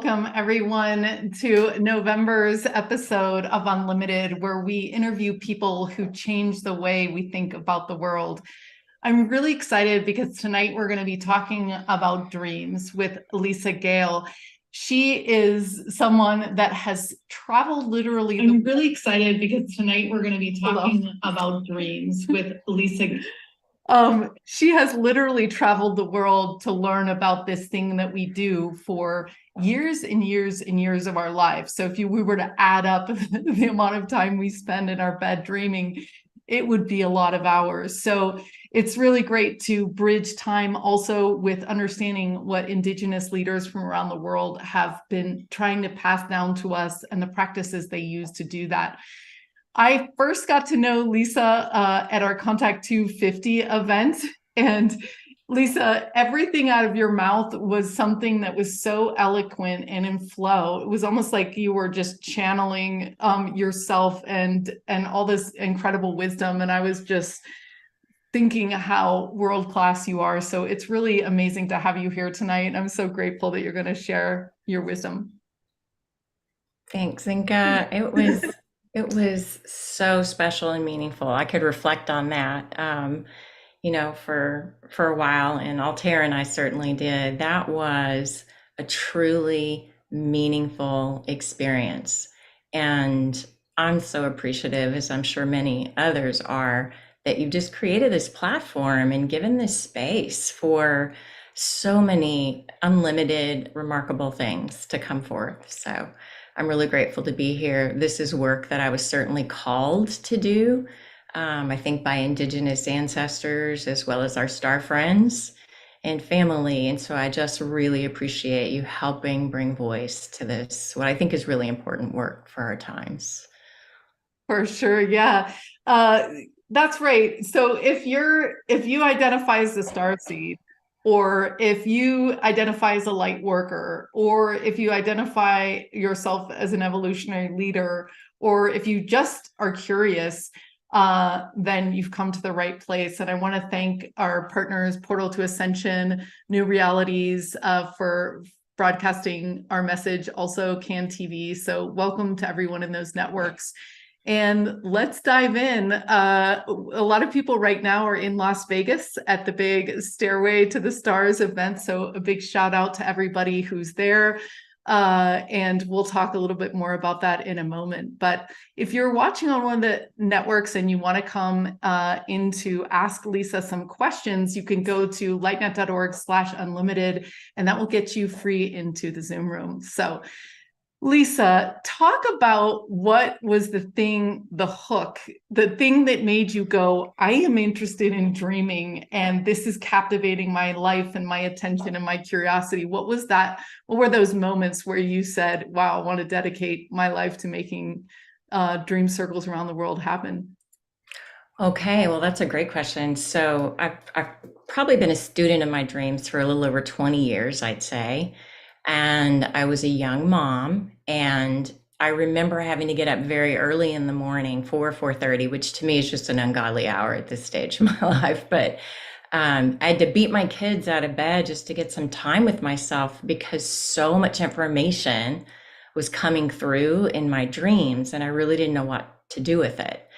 Welcome everyone to November's episode of Unlimited, where we interview people who change the way we think about the world. I'm really excited because tonight we're going to be talking about dreams with Lisa Gale. She is someone that has traveled literally. I'm really excited because tonight we're going to be talking about dreams with Lisa. She has literally traveled the world to learn about this thing that we do for years and years and years of our lives. So if we were to add up the amount of time we spend in our bed dreaming, it would be a lot of hours. So it's really great to bridge time also with understanding what Indigenous leaders from around the world have been trying to pass down to us and the practices they use to do that. I first got to know Lisa at our Contact 250 event. And Lisa, everything out of your mouth was something that was so eloquent and in flow. It was almost like you were just channeling yourself and all this incredible wisdom. And I was just thinking how world-class you are. So it's really amazing to have you here tonight. I'm so grateful that you're going to share your wisdom. Thanks, Inka. It was so special and meaningful. I could reflect on that, for a while, and Altair and I certainly did. That was a truly meaningful experience, and I'm so appreciative, as I'm sure many others are, that you've just created this platform and given this space for so many unlimited, remarkable things to come forth. So I'm really grateful to be here. This is work that I was certainly called to do, I think by Indigenous ancestors, as well as our star friends and family. And so I just really appreciate you helping bring voice to this, what I think is really important work for our times. For sure, yeah. That's right. So if you identify as a starseed, or if you identify as a light worker, or if you identify yourself as an evolutionary leader, or if you just are curious, then you've come to the right place. And I want to thank our partners, Portal to Ascension, New Realities, for broadcasting our message, also Can TV. So welcome to everyone in those networks. And let's dive in. A lot of people right now are in Las Vegas at the big Stairway to the Stars event. So a big shout out to everybody who's there. And we'll talk a little bit more about that in a moment. But if you're watching on one of the networks and you want to come in to ask Lisa some questions, you can go to lightnet.org/unlimited, and that will get you free into the Zoom room. So Lisa, talk about what was the thing, the hook, the thing that made you go, I am interested in dreaming, and this is captivating my life and my attention and my curiosity. What was that? What were those moments where you said, wow, I want to dedicate my life to making dream circles around the world happen? Okay, well, that's a great question. So I've probably been a student of my dreams for a little over 20 years, I'd say. And I was a young mom, and I remember having to get up very early in the morning, 4:30, which to me is just an ungodly hour at this stage of my life. But I had to beat my kids out of bed just to get some time with myself, because so much information was coming through in my dreams, and I really didn't know what to do with it.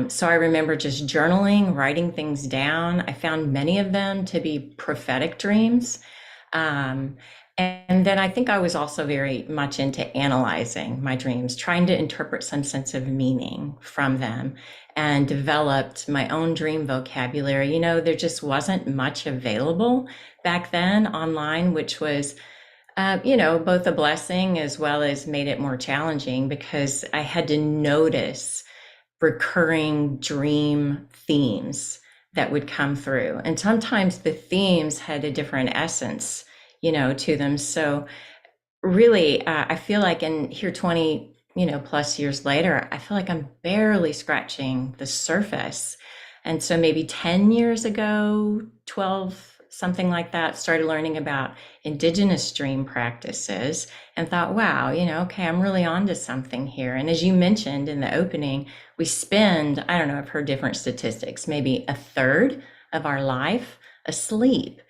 So I remember just journaling, writing things down. I found many of them to be prophetic dreams. And then I think I was also very much into analyzing my dreams, trying to interpret some sense of meaning from them, and developed my own dream vocabulary. There just wasn't much available back then online, which was, both a blessing as well as made it more challenging, because I had to notice recurring dream themes that would come through. And sometimes the themes had a different essence to them. So really, I feel like here 20, plus years later, I feel like I'm barely scratching the surface. And so maybe 10 years ago, 12, something like that, started learning about Indigenous dream practices and thought, wow, okay, I'm really onto something here. And as you mentioned in the opening, we spend, I don't know, I've heard different statistics, maybe a third of our life asleep.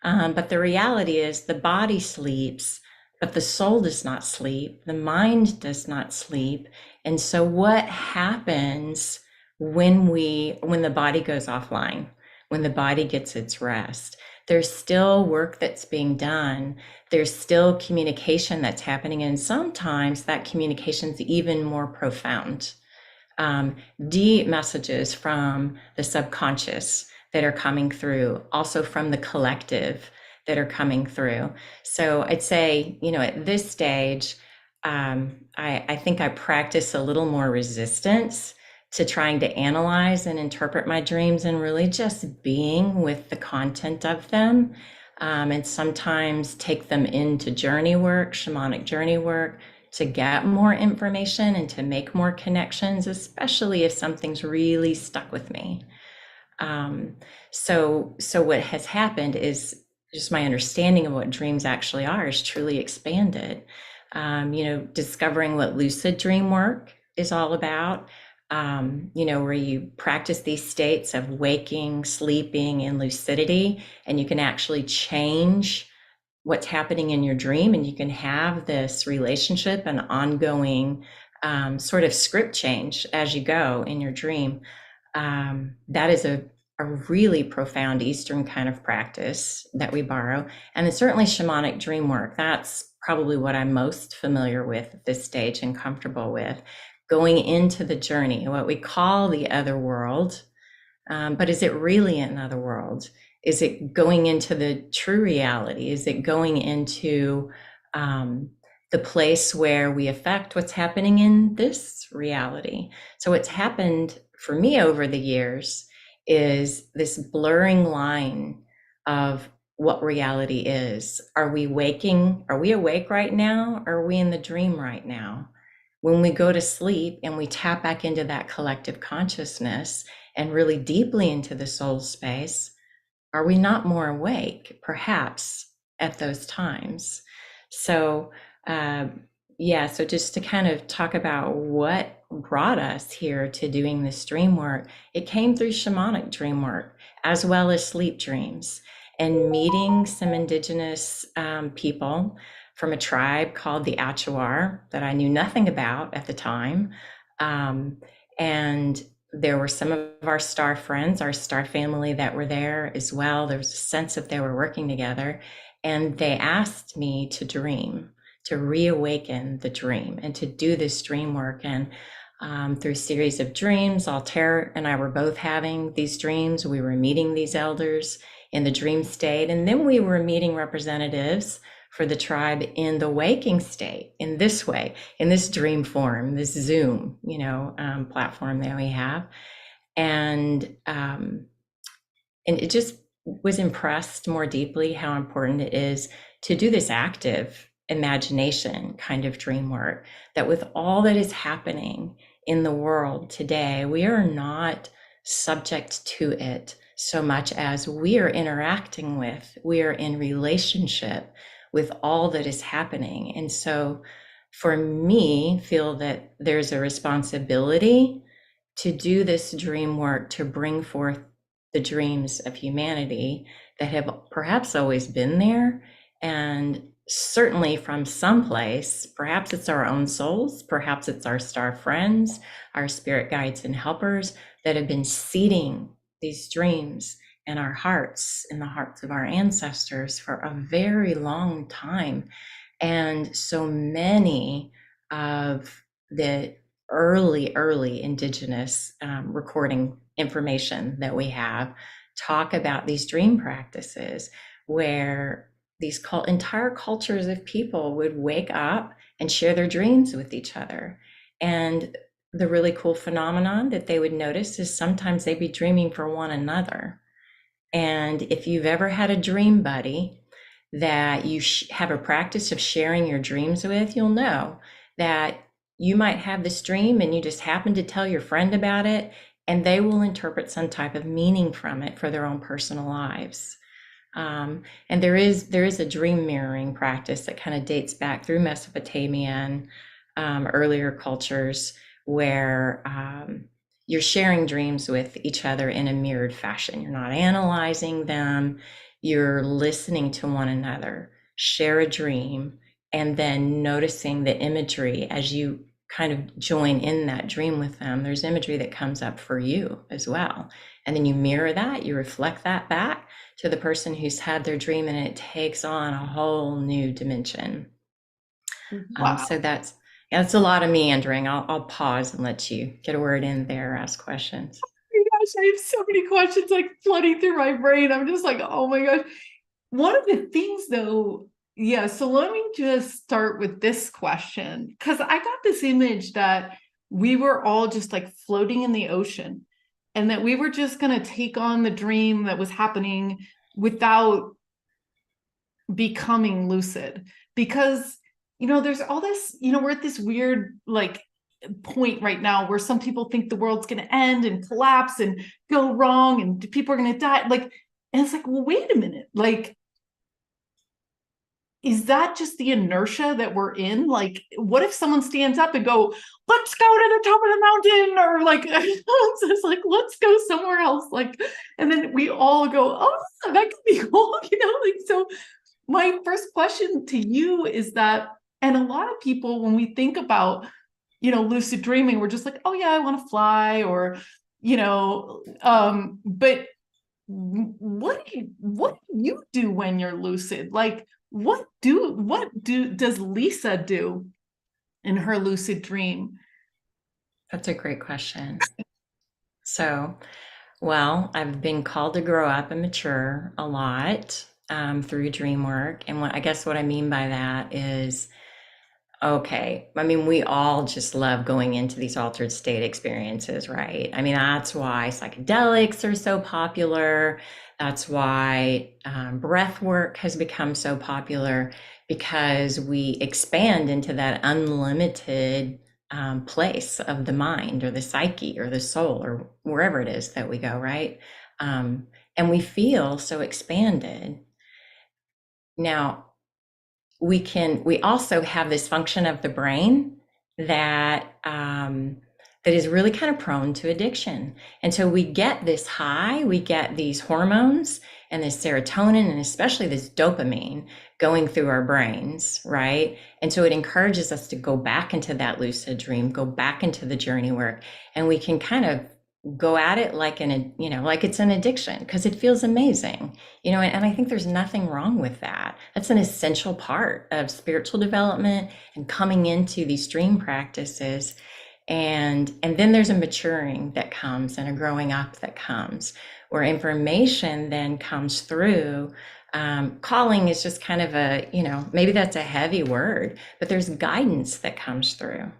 But the reality is the body sleeps, but the soul does not sleep, the mind does not sleep. And so what happens when the body goes offline, when the body gets its rest? There's still work that's being done. There's still communication that's happening. And sometimes that communication is even more profound. Deep messages from the subconscious that are coming through, also from the collective that are coming through. So I'd say, at this stage, I think I practice a little more resistance to trying to analyze and interpret my dreams, and really just being with the content of them. And sometimes take them into journey work, shamanic journey work, to get more information and to make more connections, especially if something's really stuck with me. So what has happened is just my understanding of what dreams actually are is truly expanded. Discovering what lucid dream work is all about, where you practice these states of waking, sleeping, and lucidity, and you can actually change what's happening in your dream, and you can have this relationship and ongoing sort of script change as you go in your dream. That is a really profound Eastern kind of practice that we borrow. And then certainly shamanic dream work. That's probably what I'm most familiar with at this stage and comfortable with. Going into the journey, what we call the other world. But is it really another world? Is it going into the true reality? Is it going into the place where we affect what's happening in this reality? So what's happened for me over the years is this blurring line of what reality is. Are we waking? Are we awake right now? Or are we in the dream right now? When we go to sleep and we tap back into that collective consciousness and really deeply into the soul space, are we not more awake, perhaps, at those times? So, so just to kind of talk about what brought us here to doing this dream work, it came through shamanic dream work, as well as sleep dreams, and meeting some indigenous people from a tribe called the Achuar that I knew nothing about at the time. And there were some of our star friends, our star family that were there as well. There was a sense that they were working together. And they asked me to dream, to reawaken the dream and to do this dream work. And through a series of dreams, Altair and I were both having these dreams. We were meeting these elders in the dream state. And then we were meeting representatives for the tribe in the waking state, in this way, in this dream form, this Zoom, platform that we have. And it just was impressed more deeply how important it is to do this active imagination kind of dream work, that with all that is happening in the world today, we are not subject to it so much as we are interacting with, we are in relationship with all that is happening. And so for me, feel that there's a responsibility to do this dream work, to bring forth the dreams of humanity that have perhaps always been there, and certainly from someplace, perhaps it's our own souls, perhaps it's our star friends, our spirit guides and helpers that have been seeding these dreams in our hearts, in the hearts of our ancestors for a very long time. And so many of the early indigenous recording information that we have talk about these dream practices, where these entire cultures of people would wake up and share their dreams with each other. And the really cool phenomenon that they would notice is sometimes they'd be dreaming for one another. And if you've ever had a dream buddy that you have a practice of sharing your dreams with, you'll know that you might have this dream and you just happen to tell your friend about it, and they will interpret some type of meaning from it for their own personal lives. And there is a dream mirroring practice that kind of dates back through Mesopotamia and earlier cultures, where you're sharing dreams with each other in a mirrored fashion. You're not analyzing them. You're listening to one another share a dream and then noticing the imagery as you kind of join in that dream with them. There's imagery that comes up for you as well. And then you mirror that, you reflect that back to the person who's had their dream, and it takes on a whole new dimension. Wow. So that's a lot of meandering. I'll pause and let you get a word in there, ask questions. Oh my gosh, I have so many questions like flooding through my brain. I'm just like, oh my gosh. One of the things though, yeah, so let me just start with this question, because I got this image that we were all just like floating in the ocean and that we were just going to take on the dream that was happening without becoming lucid. Because, there's all this, we're at this weird like point right now where some people think the world's going to end and collapse and go wrong and people are going to die. Like, and it's like, well, wait a minute. Like, is that just the inertia that we're in? Like, what if someone stands up and go, let's go to the top of the mountain, or like, it's just like, let's go somewhere else. Like, and then we all go, oh, that could be cool. Like, so my first question to you is that, and a lot of people, when we think about, lucid dreaming, we're just like, oh yeah, I want to fly, or, but what do you do when you're lucid? Like, does Lisa do in her lucid dream? That's a great question. So, well, I've been called to grow up and mature a lot through dream work. And I guess what I mean by that is, okay, I mean, we all just love going into these altered state experiences, right? I mean, that's why psychedelics are so popular. That's why breath work has become so popular, because we expand into that unlimited place of the mind or the psyche or the soul or wherever it is that we go, right? And we feel so expanded. Now, we also have this function of the brain that that is really kind of prone to addiction. And so we get this high, we get these hormones and this serotonin and especially this dopamine going through our brains, right? And so it encourages us to go back into that lucid dream, go back into the journey work, and we can kind of go at it like like it's an addiction, because it feels amazing, and I think there's nothing wrong with that. That's an essential part of spiritual development and coming into these dream practices. And then there's a maturing that comes and a growing up that comes, where information then comes through. Calling is just kind of maybe that's a heavy word, but there's guidance that comes through.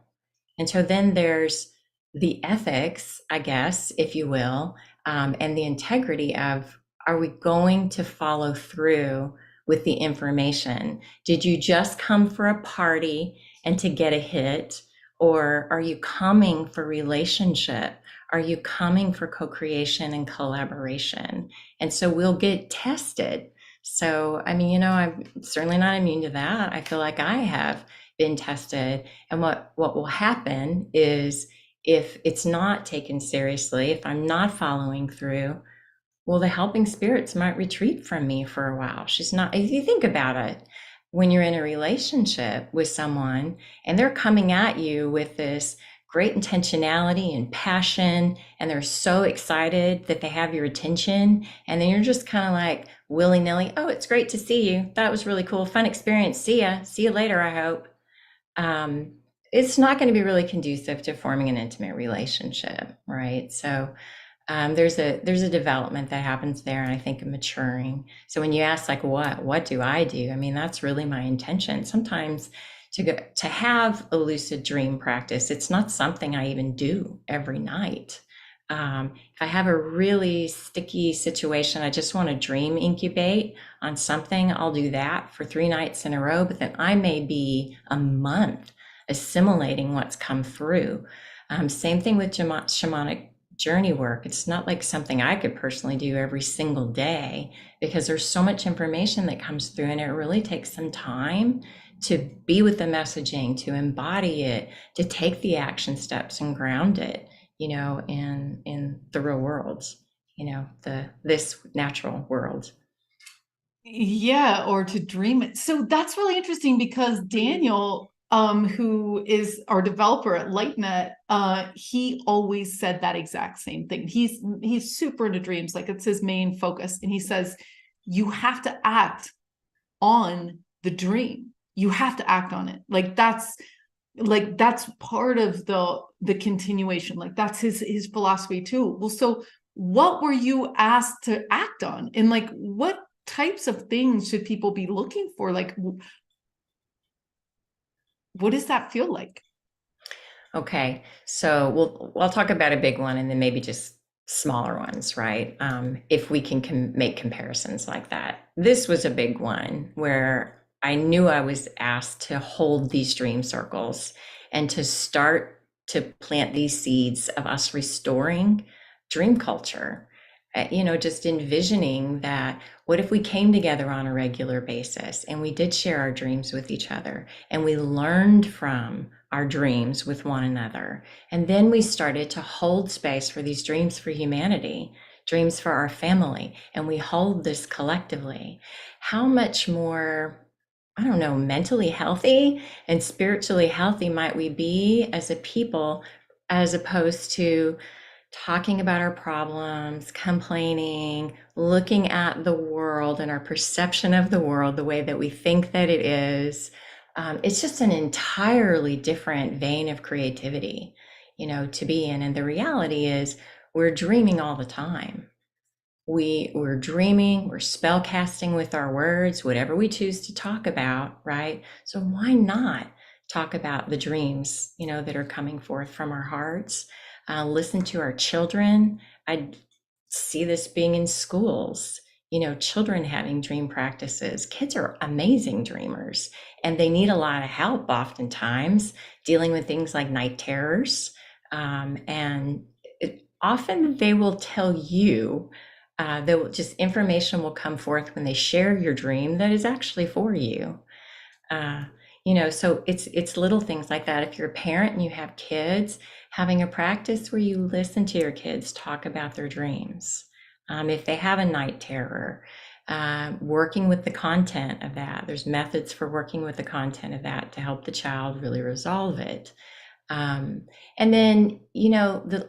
And so then there's the ethics, I guess, if you will, and the integrity of, are we going to follow through with the information? Did you just come for a party and to get a hit? Or are you coming for relationship? Are you coming for co-creation and collaboration? And so we'll get tested. So, I mean, I'm certainly not immune to that. I feel like I have been tested. And what will happen is, if it's not taken seriously, if I'm not following through, well, the helping spirits might retreat from me for a while. She's not, if you think about it, when you're in a relationship with someone and they're coming at you with this great intentionality and passion, and they're so excited that they have your attention, and then you're just kind of like willy-nilly, oh, it's great to see you. That was really cool. Fun experience. See ya. See you later, I hope. It's not going to be really conducive to forming an intimate relationship, right? So there's a development that happens there, and I think a maturing. So when you ask like, what do I do? I mean, that's really my intention. Sometimes to have a lucid dream practice, it's not something I even do every night. If I have a really sticky situation, I just want to dream incubate on something, I'll do that for 3 nights in a row, but then I may be a month assimilating what's come through. Same thing with shamanic journey work. It's not like something I could personally do every single day, because there's so much information that comes through, and it really takes some time to be with the messaging, to embody it, to take the action steps and ground it, in the real world, this natural world. Yeah, or to dream it. So that's really interesting because Daniel, who is our developer at LightNet, he always said that exact same thing. He's super into dreams, like it's his main focus. And he says, you have to act on the dream. You have to act on it. That's part of the continuation. Like that's his philosophy too. Well, so what were you asked to act on? And like what types of things should people be looking for? Like what does that feel like? Okay, so we'll talk about a big one and then maybe just smaller ones, right? If we can make comparisons like that. This was a big one where I knew I was asked to hold these dream circles and to start to plant these seeds of us restoring dream culture. Just envisioning that what if we came together on a regular basis and we did share our dreams with each other and we learned from our dreams with one another. And then we started to hold space for these dreams for humanity, dreams for our family, and we hold this collectively. How much more, I don't know, mentally healthy and spiritually healthy might we be as a people, as opposed to talking about our problems, complaining, looking at the world and our perception of the world the way that we think that it is. It's just an entirely different vein of creativity, to be in. And the reality is, we're dreaming all the time. We're dreaming, we're spell casting with our words, whatever we choose to talk about, right? So why not talk about the dreams, that are coming forth from our hearts? Listen to our children. I see this being in schools, children having dream practices. Kids are amazing dreamers, and they need a lot of help oftentimes dealing with things like night terrors. Often they will tell you, information will come forth when they share your dream that is actually for you. Uh, so it's little things like that. If you're a parent and you have kids, having a practice where you listen to your kids talk about their dreams. If they have a night terror, working with the content of that. There's methods for working with the content of that to help the child really resolve it. And then,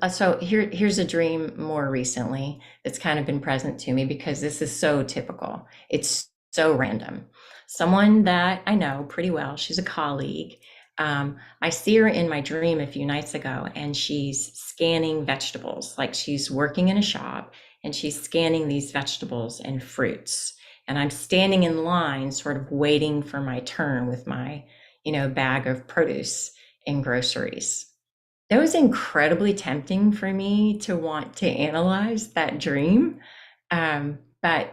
so here's a dream more recently that's kind of been present to me because this is so typical. It's so random. Someone that I know pretty well, she's a colleague. I see her in my dream a few nights ago, and she's scanning vegetables, like she's working in a shop and she's scanning these vegetables and fruits. And I'm standing in line, sort of waiting for my turn with my, bag of produce and groceries. That was incredibly tempting for me to want to analyze that dream. But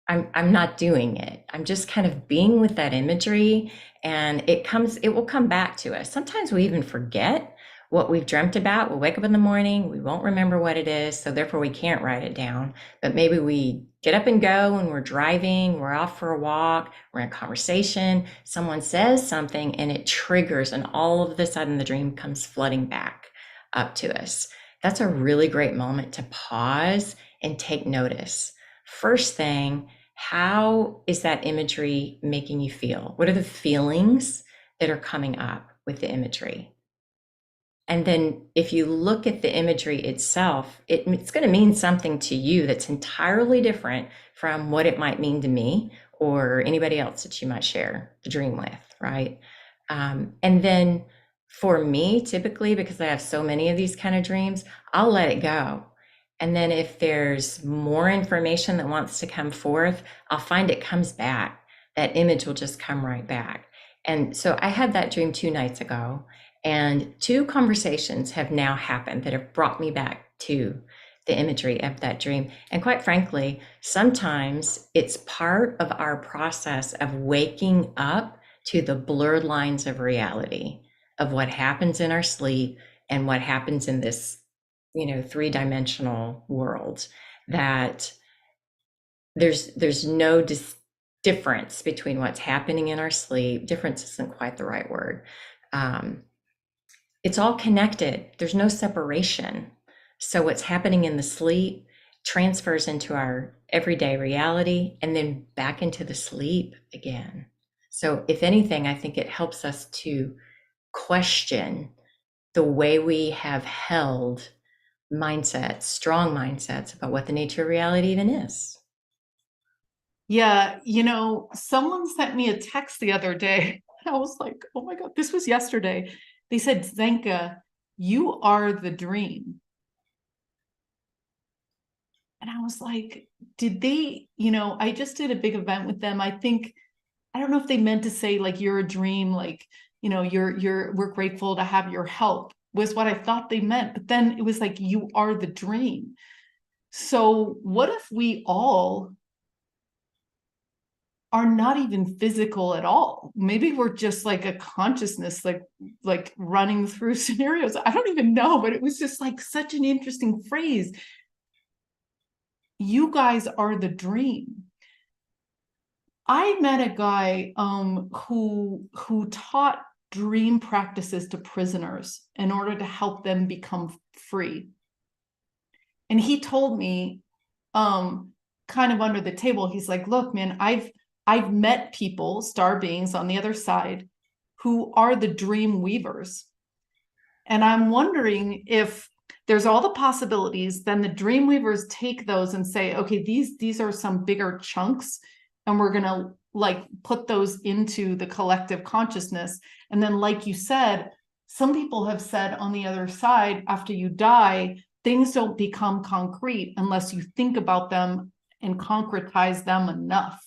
I'm not doing it. I'm just kind of being with that imagery, and it will come back to us. Sometimes we even forget what we've dreamt about. We'll wake up in the morning, we won't remember what it is, so therefore we can't write it down. But maybe we get up and go and we're driving, we're off for a walk, we're in a conversation, someone says something and it triggers, and all of a sudden the dream comes flooding back up to us. That's a really great moment to pause and take notice. First thing, how is that imagery making you feel? What are the feelings that are coming up with the imagery? And then if you look at the imagery itself, it's going to mean something to you that's entirely different from what it might mean to me or anybody else that you might share the dream with, right? And then for me, typically, because I have so many of these kind of dreams, I'll let it go. And then if there's more information that wants to come forth, I'll find it comes back. That image will just come right back. And so I had that dream 2 nights ago, and 2 conversations have now happened that have brought me back to the imagery of that dream. And quite frankly, sometimes it's part of our process of waking up to the blurred lines of reality of what happens in our sleep and what happens in this, 3-dimensional world, that there's no difference between what's happening in our sleep. Difference isn't quite the right word. It's all connected. There's no separation. So what's happening in the sleep transfers into our everyday reality and then back into the sleep again. So, if anything, I think it helps us to question the way we have held mindsets, strong mindsets about what the nature of reality even is. Yeah, someone sent me a text the other day. I was like, oh my God, this was yesterday. They said, Zenka, you are the dream. And I was like, did they, I just did a big event with them. I think, I don't know if they meant to say like you're a dream, like, we're grateful to have your help, was what I thought they meant. But then it was like, you are the dream. So what if we all are not even physical at all? Maybe we're just like a consciousness, like running through scenarios. I don't even know, but it was just like such an interesting phrase. You guys are the dream. I met a guy who taught dream practices to prisoners in order to help them become free. And he told me, kind of under the table, he's like, look, man, I've met people, star beings on the other side, who are the dream weavers. And I'm wondering if there's all the possibilities, then the dream weavers take those and say, okay, these are some bigger chunks, and we're gonna like put those into the collective consciousness. And then, like you said, some people have said on the other side, after you die, things don't become concrete unless you think about them and concretize them enough.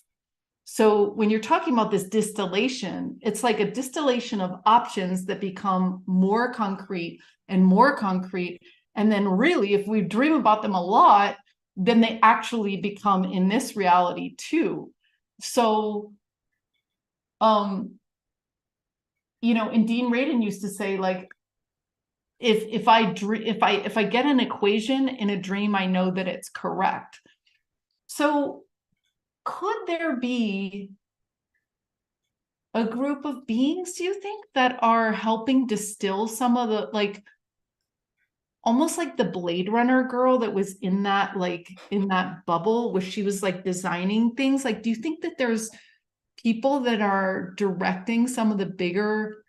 So when you're talking about this distillation, it's like a distillation of options that become more concrete and more concrete. And then really, if we dream about them a lot, then they actually become in this reality too. So, and Dean Radin used to say, like, if I get an equation in a dream, I know that it's correct. So could there be a group of beings, do you think, that are helping distill some of the, like, almost like the Blade Runner girl that was in that bubble where she was like designing things? Like, do you think that there's people that are directing some of the bigger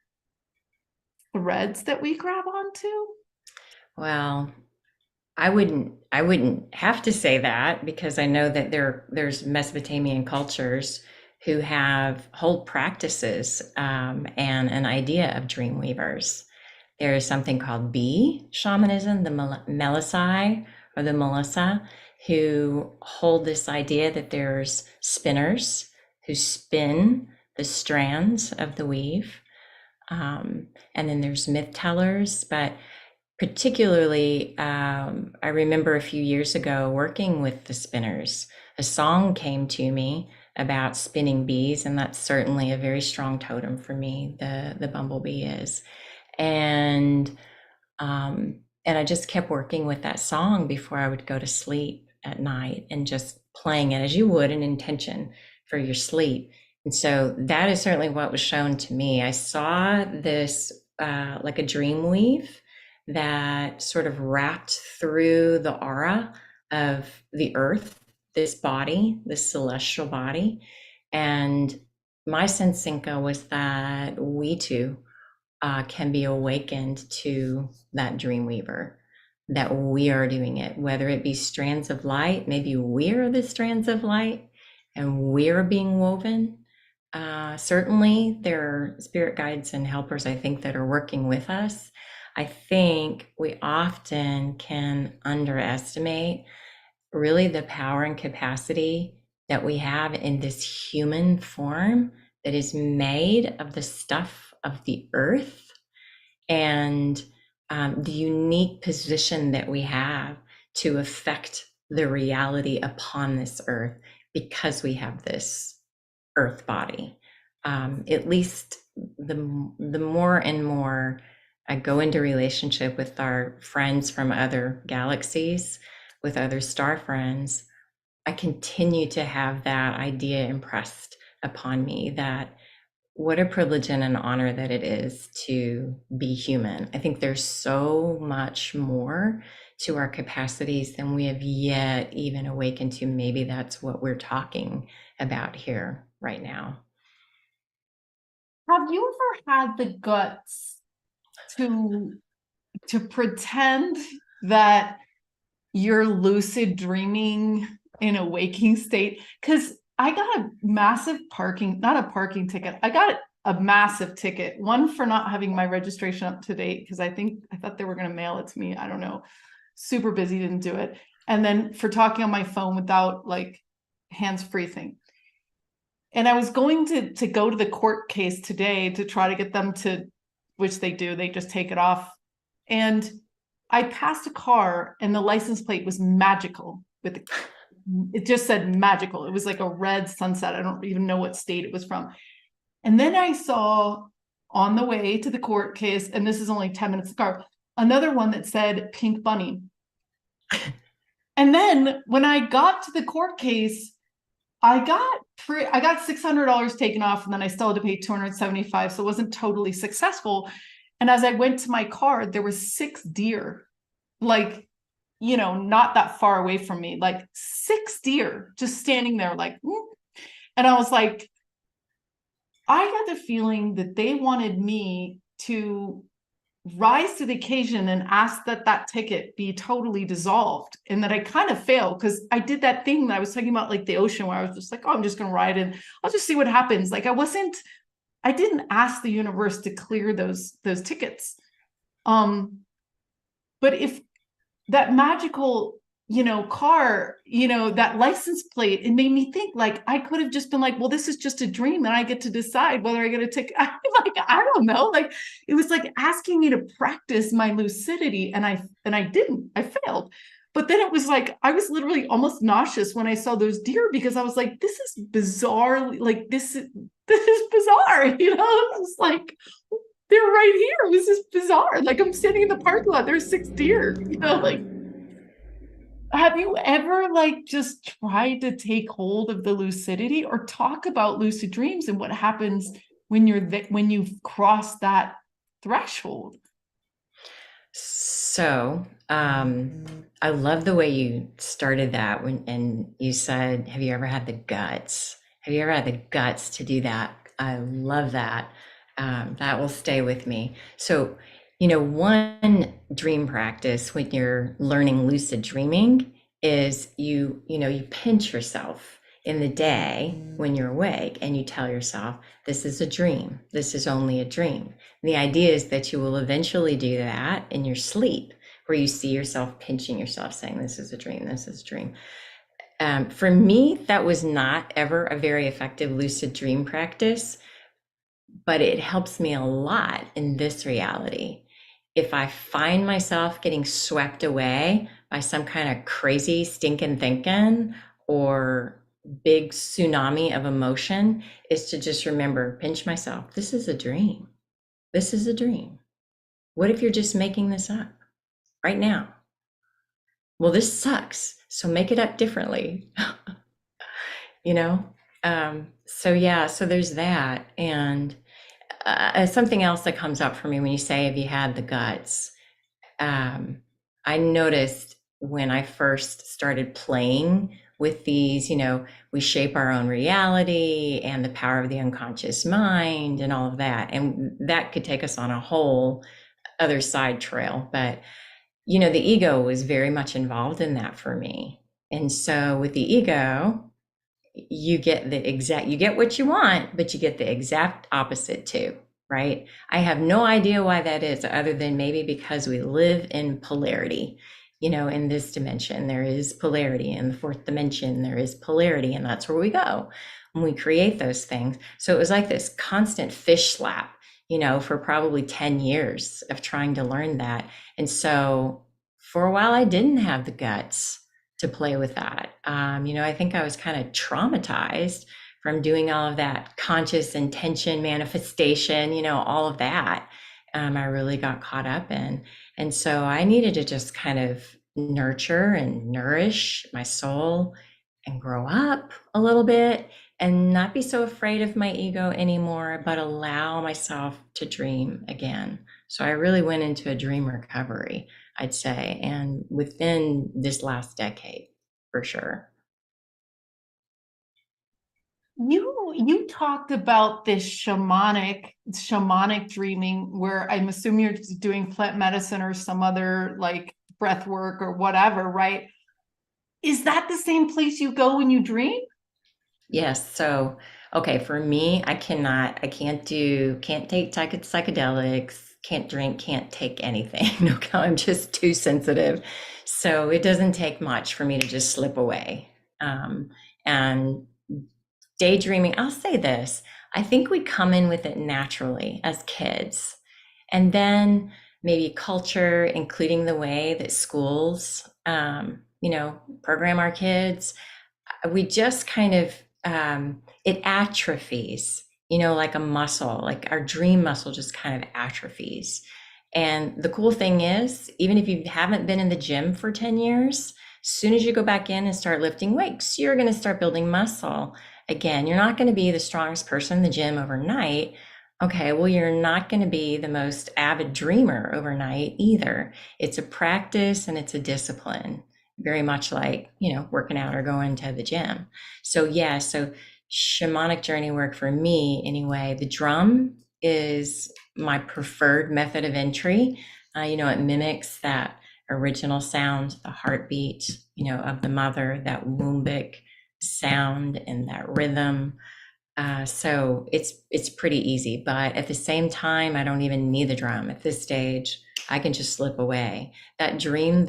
threads that we grab onto? Well, I wouldn't have to say that, because I know that there's Mesopotamian cultures who have whole practices, and an idea of dream weavers. There is something called bee shamanism, the Melisai or the Melissa, who hold this idea that there's spinners who spin the strands of the weave. And then there's myth tellers, but particularly, I remember a few years ago working with the spinners. A song came to me about spinning bees, and that's certainly a very strong totem for me. The bumblebee is, and and I just kept working with that song before I would go to sleep at night, and just playing it as you would an intention for your sleep. And so that is certainly what was shown to me. I saw this like a dream weave that sort of wrapped through the aura of the earth, this body, this celestial body. And my sense, Cinca, was that we too can be awakened to that dream weaver, that we are doing it, whether it be strands of light, maybe we're the strands of light and we're being woven. Certainly, there are spirit guides and helpers, I think, that are working with us. I think we often can underestimate really the power and capacity that we have in this human form that is made of the stuff of the earth, and the unique position that we have to affect the reality upon this earth because we have this earth body. At least the more and more I go into relationship with our friends from other galaxies, with other star friends, I continue to have that idea impressed upon me that what a privilege and an honor that it is to be human. I think there's so much more to our capacities than we have yet even awakened to. Maybe that's what we're talking about here right now. Have you ever had the guts to pretend that you're lucid dreaming in a waking state? Because I got a massive not a parking ticket. I got a massive ticket. One for not having my registration up to date, because I thought they were going to mail it to me. I don't know. Super busy, didn't do it. And then for talking on my phone without like hands-free thing. And I was going to go to the court case today to try to get them to, which they do, they just take it off. And I passed a car and the license plate was magical with it just said magical. It was like a red sunset. I don't even know what state it was from. And then I saw on the way to the court case, and this is only 10 minutes of car, another one that said pink bunny. And then when I got to the court case, I got $600 taken off, and then I still had to pay $275, so it wasn't totally successful. And as I went to my car, there was 6 deer, like, you know, not that far away from me, like 6 deer just standing there, like, and I was like, I got the feeling that they wanted me to rise to the occasion and ask that that ticket be totally dissolved, and that I kind of failed because I did that thing that I was talking about, like the ocean, where I was just like, oh, I'm just going to ride and I'll just see what happens. Like I didn't ask the universe to clear those tickets. But if that magical, you know, car, you know, that license plate, it made me think, like, I could have just been like, well, this is just a dream and I get to decide whether I get a ticket. I'm like, I don't know. Like, it was like asking me to practice my lucidity, and I didn't. I failed. But then it was like, I was literally almost nauseous when I saw those deer, because I was like, this is bizarre. Like, this is bizarre. You know, it was like, they're right here. This is bizarre. Like, I'm standing in the parking lot. There's 6 deer, you know, like, have you ever like just tried to take hold of the lucidity, or talk about lucid dreams and what happens when when you've crossed that threshold? So, I love the way you started that and you said, have you ever had the guts? Have you ever had the guts to do that? I love that. That will stay with me. So, you know, one dream practice when you're learning lucid dreaming is you pinch yourself in the day when you're awake and you tell yourself, this is a dream. This is only a dream. And the idea is that you will eventually do that in your sleep, where you see yourself pinching yourself, saying, this is a dream, this is a dream. For me, that was not ever a very effective lucid dream practice, but it helps me a lot in this reality. If I find myself getting swept away by some kind of crazy stinking thinking or big tsunami of emotion, is to just remember, pinch myself. This is a dream. This is a dream. What if you're just making this up right now? Well, this sucks. So make it up differently. you know? So there's that. And something else that comes up for me when you say, have you had the guts? I noticed when I first started playing with these, we shape our own reality and the power of the unconscious mind and all of that. And that could take us on a whole other side trail. But, the ego was very much involved in that for me. And so with the ego, you get what you want, but you get the exact opposite too, right? I have no idea why that is, other than maybe because we live in polarity. In this dimension, there is polarity. In the 4th dimension, there is polarity, and that's where we go when we create those things. So it was like this constant fish slap, for probably 10 years of trying to learn that. And so for a while, I didn't have the guts to play with that. I think I was kind of traumatized from doing all of that conscious intention manifestation, all of that. I really got caught up in. And so I needed to just kind of nurture and nourish my soul and grow up a little bit and not be so afraid of my ego anymore, but allow myself to dream again. So I really went into a dream recovery, I'd say, and within this last decade, for sure. You talked about this shamanic dreaming, where I'm assuming you're doing plant medicine or some other like breath work or whatever, right? Is that the same place you go when you dream? Yes. So, okay, for me, can't take psychedelics, can't drink, can't take anything. Okay, I'm just too sensitive. So it doesn't take much for me to just slip away. And daydreaming, I'll say this, I think we come in with it naturally as kids. And then maybe culture, including the way that schools, program our kids, we just kind of it atrophies, like a muscle, like our dream muscle just kind of atrophies. And the cool thing is, even if you haven't been in the gym for 10 years, as soon as you go back in and start lifting weights, you're going to start building muscle again. You're not going to be the strongest person in the gym overnight. Okay, well, you're not going to be the most avid dreamer overnight either. It's a practice and it's a discipline, very much like, working out or going to the gym. So yeah, so shamanic journey work for me anyway. The drum is my preferred method of entry. It mimics that original sound, the heartbeat, of the mother, that wombic sound and that rhythm. So it's pretty easy, but at the same time, I don't even need the drum at this stage. I can just slip away. That dream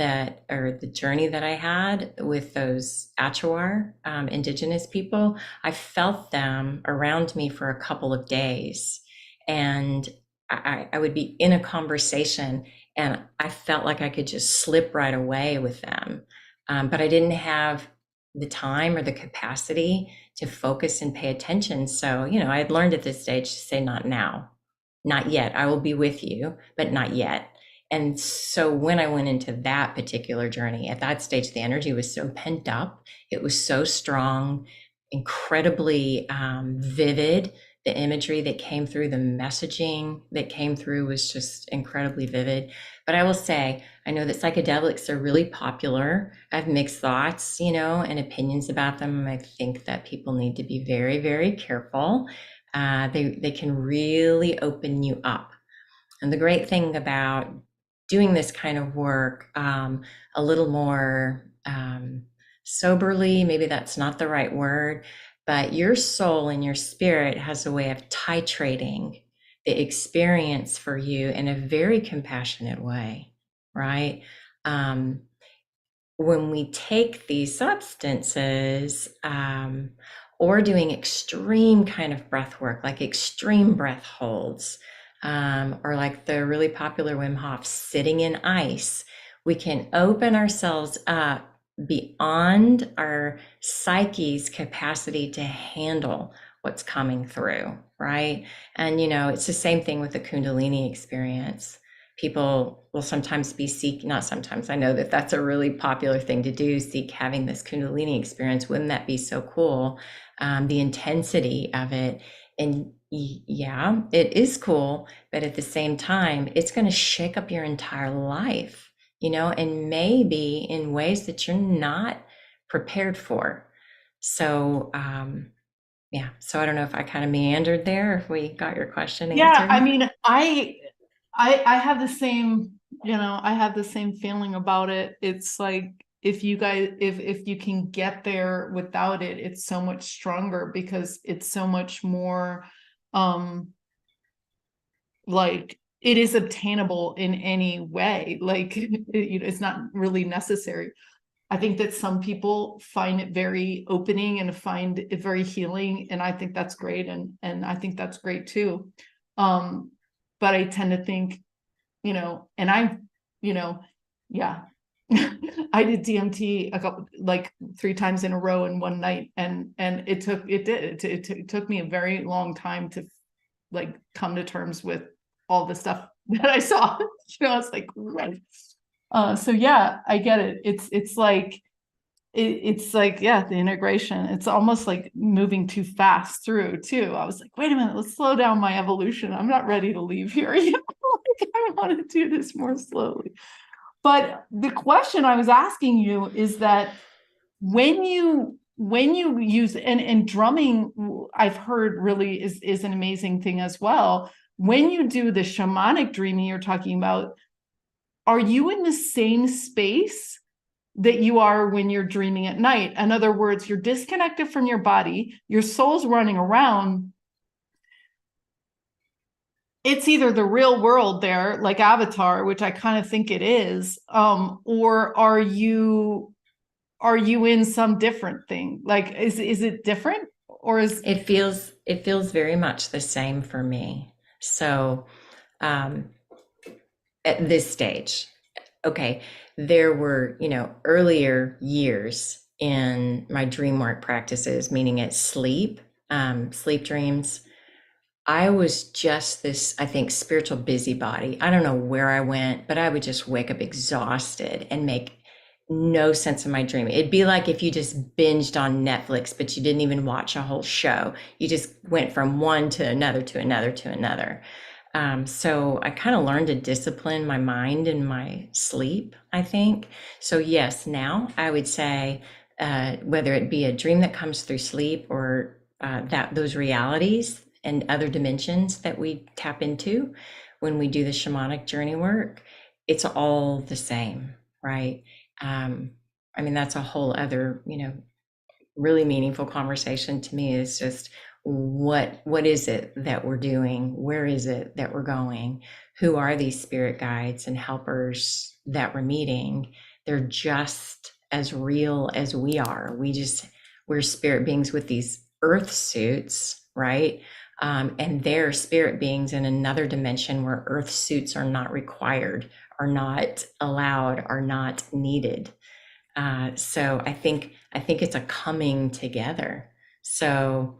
or the journey that I had with those Achuar, indigenous people, I felt them around me for a couple of days, and I would be in a conversation, and I felt like I could just slip right away with them, but I didn't have the time or the capacity to focus and pay attention. So, I had learned at this stage to say, not now, not yet. I will be with you, but not yet. And so when I went into that particular journey, at that stage, the energy was so pent up. It was so strong, incredibly vivid. The imagery that came through, the messaging that came through was just incredibly vivid. But I will say, I know that psychedelics are really popular. I have mixed thoughts, and opinions about them. I think that people need to be very, very careful. They can really open you up. And the great thing about doing this kind of work a little more soberly, maybe that's not the right word, but your soul and your spirit has a way of titrating the experience for you in a very compassionate way, right? When we take these substances, or doing extreme kind of breath work, like extreme breath holds, or like the really popular Wim Hof sitting in ice, we can open ourselves up beyond our psyche's capacity to handle what's coming through, right? And it's the same thing with the Kundalini experience. People will sometimes not sometimes, I know that that's a really popular thing to do, seek having this Kundalini experience. Wouldn't that be so cool? The intensity of it. And yeah, it is cool, but at the same time, it's going to shake up your entire life, and maybe in ways that you're not prepared for. So, yeah, so I don't know if I kind of meandered there, if we got your question Yeah, I answered. mean, I have the same, I have the same feeling about it. It's like if you guys if you can get there without it, it's so much stronger because it's so much more like it is obtainable in any way. Like it's not really necessary. I think that some people find it very opening and find it very healing, and I think that's great, and I think that's great too. But I tend to think, and I, yeah, I did DMT a couple, like 3 times in a row in one night, and it took me a very long time to like come to terms with all the stuff that I saw. It's like, right. So yeah, I get it. It's like it's like, yeah, the integration. It's almost like moving too fast through too. I was like, wait a minute, let's slow down my evolution. I'm not ready to leave here. Like, I want to do this more slowly. But the question I was asking you is that when you use and drumming, I've heard really is an amazing thing as well. When you do the shamanic dreaming you're talking about, are you in the same space that you are when you're dreaming at night? In other words, you're disconnected from your body, your soul's running around. It's either the real world there, like Avatar, which I kind of think it is, or are you in some different thing? Like, is it different, or is It feels very much the same for me. So um, at this stage, okay, there were, earlier years in my dream work practices, meaning at sleep dreams. I was just this, I think, spiritual busybody. I don't know where I went, but I would just wake up exhausted and make no sense of my dream. It'd be like if you just binged on Netflix, but you didn't even watch a whole show. You just went from one to another to another to another. So I kind of learned to discipline my mind and my sleep, I think. So yes, now I would say, whether it be a dream that comes through sleep or that those realities and other dimensions that we tap into when we do the shamanic journey work, it's all the same, right? Um, I mean, that's a whole other, really meaningful conversation to me. Is just what is it that we're doing? Where is it that we're going? Who are these spirit guides and helpers that we're meeting? They're just as real as we are. We're spirit beings with these earth suits, right? And they're spirit beings in another dimension where earth suits are not required, are not allowed, are not needed. So I think it's a coming together. So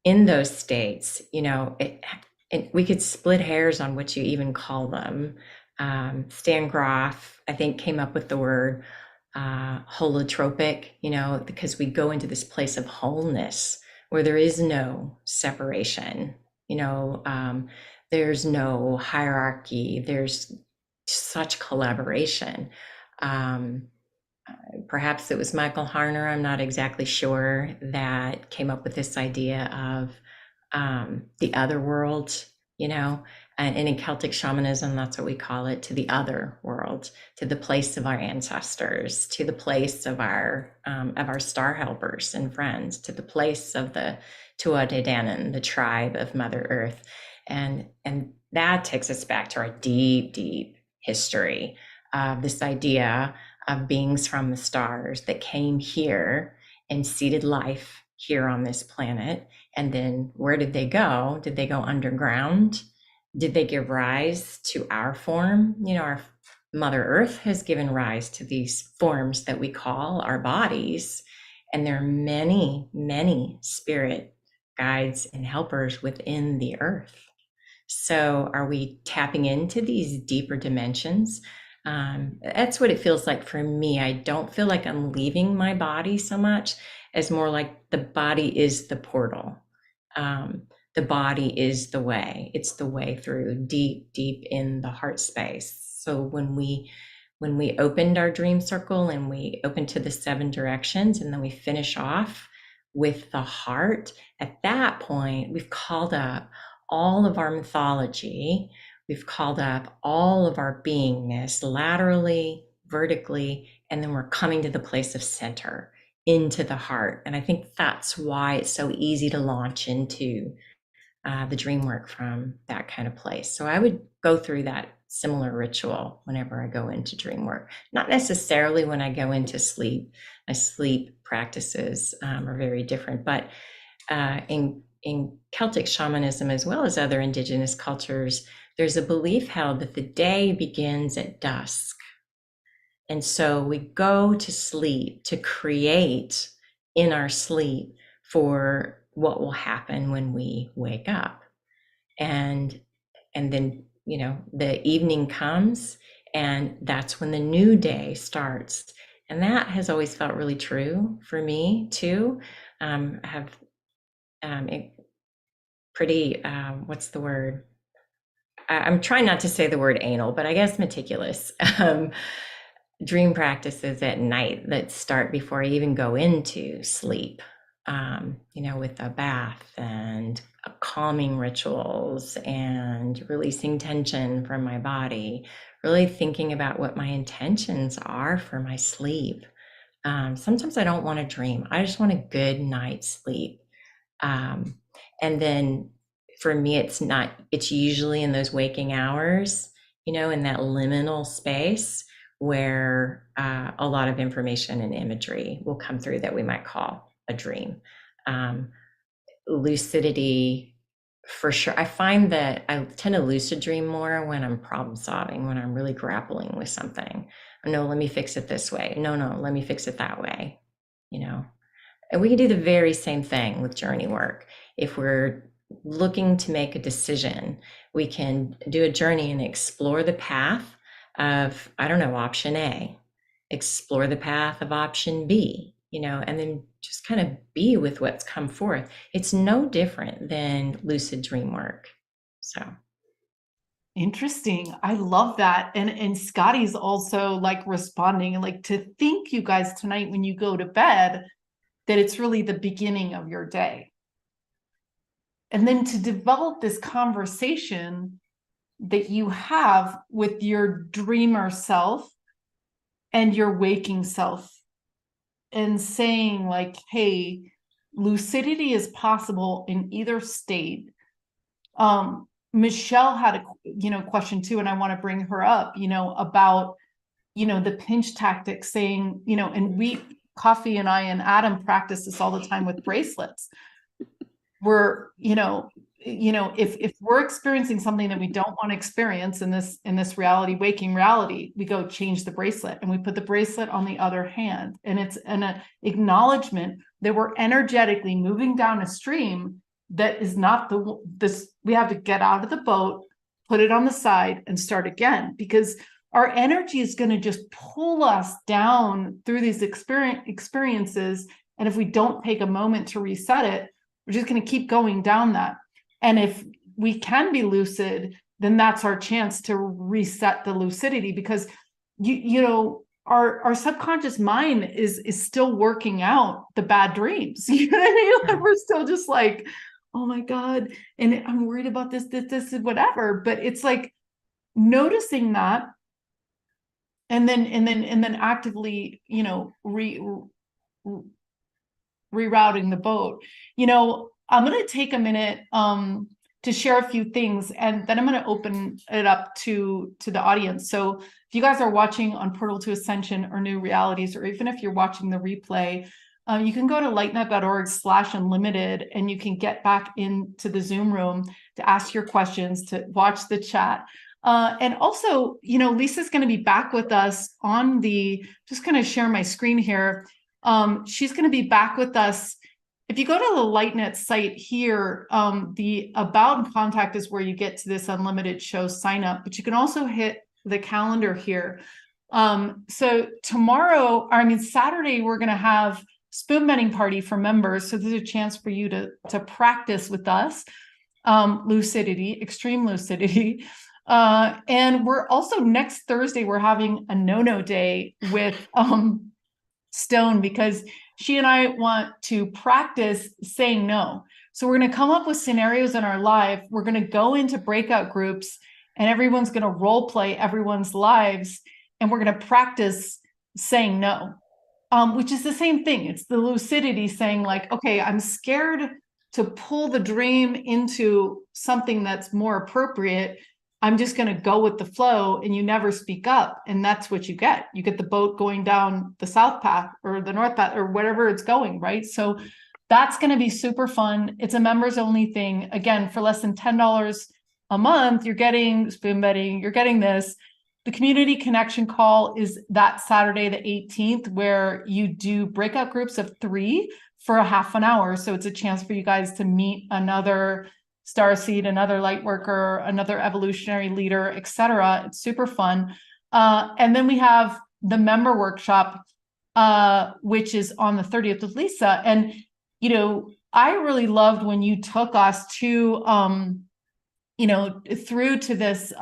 in those states, we could split hairs on what you even call them. Stan Groff, I think, came up with the word holotropic, because we go into this place of wholeness where there is no separation, there's no hierarchy, there's such collaboration. Um, Perhaps it was Michael Harner, I'm not exactly sure, that came up with this idea of the other world, and in Celtic shamanism, that's what we call it, to the other world, to the place of our ancestors, to the place of our star helpers and friends, to the place of the Tua De Danann, the tribe of Mother Earth. And that takes us back to our deep, deep history of this idea of beings from the stars that came here and seeded life here on this planet. And then where did they go? Did they go underground? Did they give rise to our form? Our Mother Earth has given rise to these forms that we call our bodies. And there are many, many spirit guides and helpers within the earth. So are we tapping into these deeper dimensions? That's what it feels like for me. I don't feel like I'm leaving my body so much as more like the body is the portal. The body is the way. It's the way through deep, deep in the heart space. So when we opened our dream circle and we opened to the 7 directions, and then we finish off with the heart, at that point, we've called up all of our mythology. We've called up all of our beingness laterally, vertically, and then we're coming to the place of center, into the heart. And I think that's why it's so easy to launch into the dream work from that kind of place. So I would go through that similar ritual whenever I go into dream work. Not necessarily when I go into sleep. My sleep practices are very different, but in Celtic shamanism, as well as other indigenous cultures, there's a belief held that the day begins at dusk. And so we go to sleep to create in our sleep for what will happen when we wake up. And then, the evening comes And that's when the new day starts. And that has always felt really true for me too. I have it pretty, what's the word? I'm trying not to say the word anal, but I guess meticulous dream practices at night that start before I even go into sleep. With a bath and calming rituals and releasing tension from my body, really thinking about what my intentions are for my sleep. Sometimes I don't want to dream. I just want a good night's sleep. Um, and then for me, it's usually in those waking hours, in that liminal space where a lot of information and imagery will come through that we might call a dream. Um, Lucidity, for sure. I find that I tend to lucid dream more when I'm problem solving, when I'm really grappling with something. No, let me fix it this way. No, let me fix it that way. And we can do the very same thing with journey work. If we're looking to make a decision, we can do a journey and explore the path of, I don't know, option A, explore the path of option B, and then just kind of be with what's come forth. It's no different than lucid dream work. So Interesting. I love that. And Scotty's also like responding, and like, to think, you guys, tonight when you go to bed, that it's really the beginning of your day. And then to develop this conversation that you have with your dreamer self and your waking self, and saying like, hey, lucidity is possible in either state. Michelle had a question too, and I want to bring her up, about the pinch tactic, saying, and we, Coffee and I and Adam, practice this all the time with bracelets. We're, if we're experiencing something that we don't want to experience in this reality, waking reality, we go change the bracelet and we put the bracelet on the other hand. And it's an acknowledgement that we're energetically moving down a stream that is not this. We have to get out of the boat, put it on the side, and start again, because our energy is going to just pull us down through these experiences. And if we don't take a moment to reset it, we're just going to keep going down that. And if we can be lucid, then that's our chance to reset the lucidity, because our subconscious mind is still working out the bad dreams. You know what I mean? Like, we're still just like, oh my God, and I'm worried about this, whatever. But it's like noticing that, and then actively, rerouting the boat. I'm going to take a minute to share a few things, and then I'm going to open it up to the audience. So if you guys are watching on Portal to Ascension or New Realities, or even if you're watching the replay, you can go to lightnet.org/unlimited, and you can get back into the Zoom room to ask your questions, to watch the chat. And also, Lisa's going to be back with us on just going to share my screen here. She's going to be back with us. If you go to the LightNet site here, the About and Contact is where you get to this unlimited show sign up, but you can also hit the calendar here. So Saturday, we're going to have spoon bending party for members. So there's a chance for you to practice with us, lucidity, extreme lucidity. And we're also, next Thursday, we're having a no-no day with Stone, because she and I want to practice saying no. So we're going to come up with scenarios in our life. We're going to go into breakout groups, and everyone's going to role play everyone's lives, and we're going to practice saying no, which is the same thing. It's the lucidity saying like, okay, I'm scared to pull the dream into something that's more appropriate. I'm just going to go with the flow, and you never speak up. And that's what you get. You get the boat going down the south path or the north path or whatever it's going, right? So that's going to be super fun. It's a members only thing. Again, for less than $10 a month, you're getting spoon betting, you're getting this. The community connection call is that Saturday, the 18th, where you do breakout groups of 3 for a half an hour. So it's a chance for you guys to meet another Starseed, another light worker, another evolutionary leader, etc. It's super fun. And then we have the member workshop, which is on the 30th with Lisa. And, I really loved when you took us to, through to this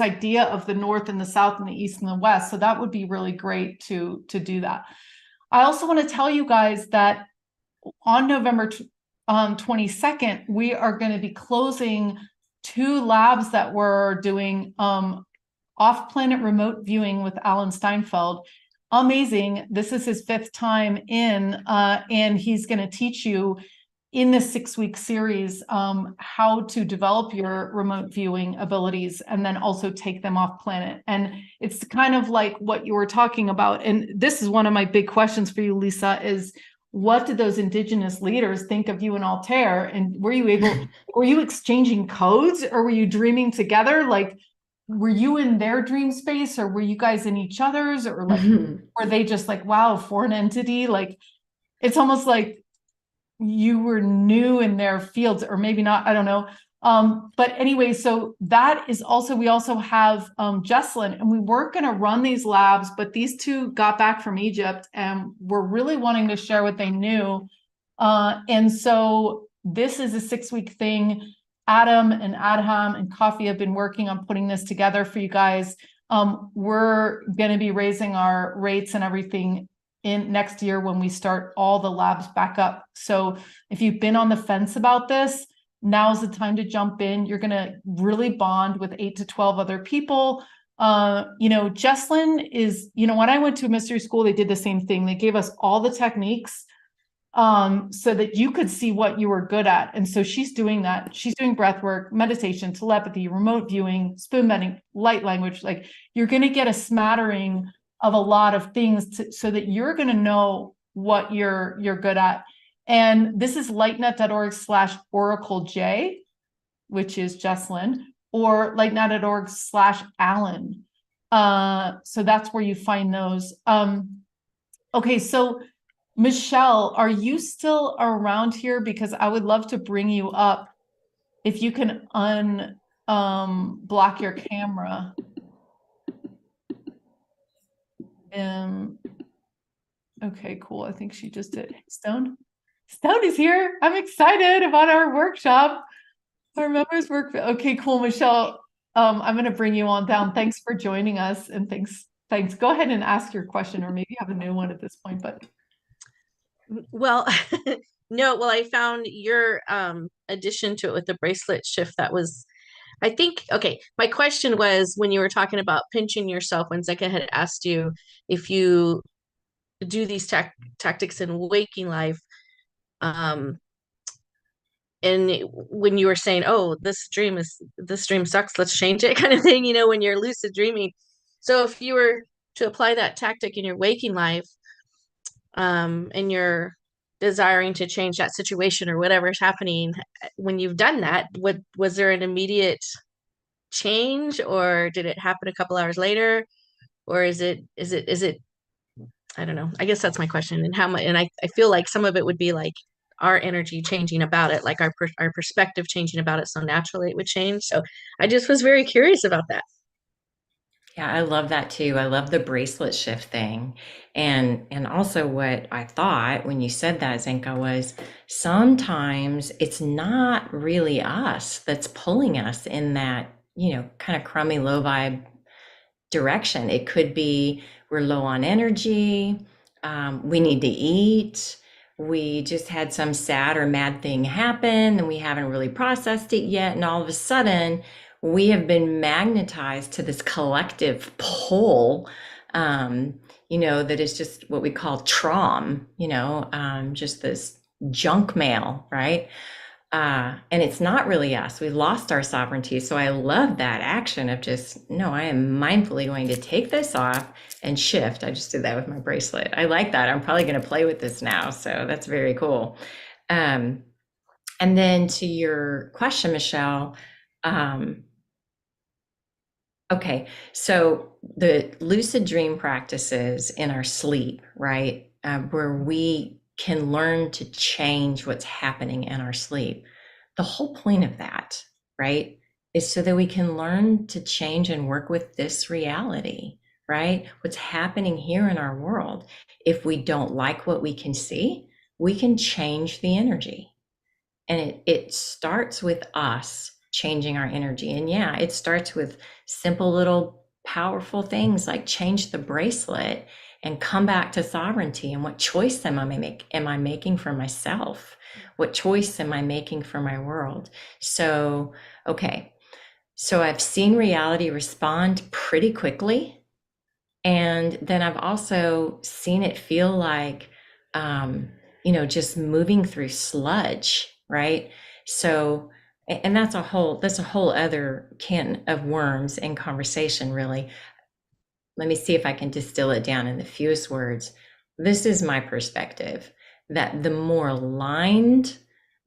idea of the North and the South and the East and the West. So that would be really great to do that. I also want to tell you guys that on November 22nd, we are going to be closing 2 labs that we're doing off-planet remote viewing with Alan Steinfeld. Amazing. This is his 5th time in, and he's going to teach you in this 6-week series how to develop your remote viewing abilities and then also take them off planet. And it's kind of like what you were talking about. And this is one of my big questions for you, Lisa, is what did those indigenous leaders think of you and Altair? And were you exchanging codes, or were you dreaming together? Like, were you in their dream space, or were you guys in each other's, or like, were they just like, wow, foreign entity? Like, it's almost like you were new in their fields, or maybe not, I don't know. But anyway, so that is also, we also have Jesslyn, and we weren't going to run these labs, but these 2 got back from Egypt and were really wanting to share what they knew. And so this is a 6-week thing. Adam and Adham and Coffee have been working on putting this together for you guys. We're going to be raising our rates and everything in next year when we start all the labs back up. So if you've been on the fence about this, now's the time to jump in. You're going to really bond with 8 to 12 other people. Jesslyn is, when I went to mystery school, they did the same thing. They gave us all the techniques so that you could see what you were good at. And so she's doing that. She's doing breath work, meditation, telepathy, remote viewing, spoon bending, light language. Like, you're going to get a smattering of a lot of things so that you're going to know what you're good at. And this is lightnet.org/oraclej, which is Jesslyn, or lightnet.org/Alan. So that's where you find those. Okay, so Michelle, are you still around here? Because I would love to bring you up if you can block your camera. Okay, cool. I think she just did. Stone is here. I'm excited about our workshop. Our members work. Okay, cool. Michelle, I'm going to bring you on down. Thanks for joining us. And thanks. Go ahead and ask your question, or maybe have a new one at this point, but. Well, no, well, I found your addition to it with the bracelet shift. That was, I think, okay. My question was, when you were talking about pinching yourself, when Zeka had asked you if you do these tactics in waking life, and when you were saying, oh, this dream sucks, let's change it, kind of thing, when you're lucid dreaming. So if you were to apply that tactic in your waking life, and you're desiring to change that situation or whatever is happening, when you've done that, was there an immediate change, or did it happen a couple hours later, or is it I don't know. I guess that's my question. And how much, and I feel like some of it would be like our energy changing about it, like our perspective changing about it, so naturally it would change. So I just was very curious about that. Yeah, I love that too. I love the bracelet shift thing. And also what I thought when you said that, Zenka, was sometimes it's not really us that's pulling us in that, kind of crummy, low vibe direction. It could be we're low on energy, we need to eat, we just had some sad or mad thing happen and we haven't really processed it yet. And all of a sudden, we have been magnetized to this collective pull, that is just what we call trauma, just this junk mail, right? And it's not really us. We lost our sovereignty. So I love that action of just, no, I am mindfully going to take this off and shift. I just did that with my bracelet. I like that. I'm probably going to play with this now. So that's very cool. And then to your question, Michelle, okay, so the lucid dream practices in our sleep, right, where we can learn to change what's happening in our sleep. The whole point of that, right, is so that we can learn to change and work with this reality, right? What's happening here in our world. If we don't like what we can see, we can change the energy. And it starts with us changing our energy. And yeah, it starts with simple little powerful things like change the bracelet and come back to sovereignty. And what choice am I making for myself? What choice am I making for my world? So, okay. So I've seen reality respond pretty quickly. And then I've also seen it feel like, just moving through sludge, right? So, and that's a whole other can of worms in conversation, really. Let me see if I can distill it down in the fewest words. This is my perspective, that the more aligned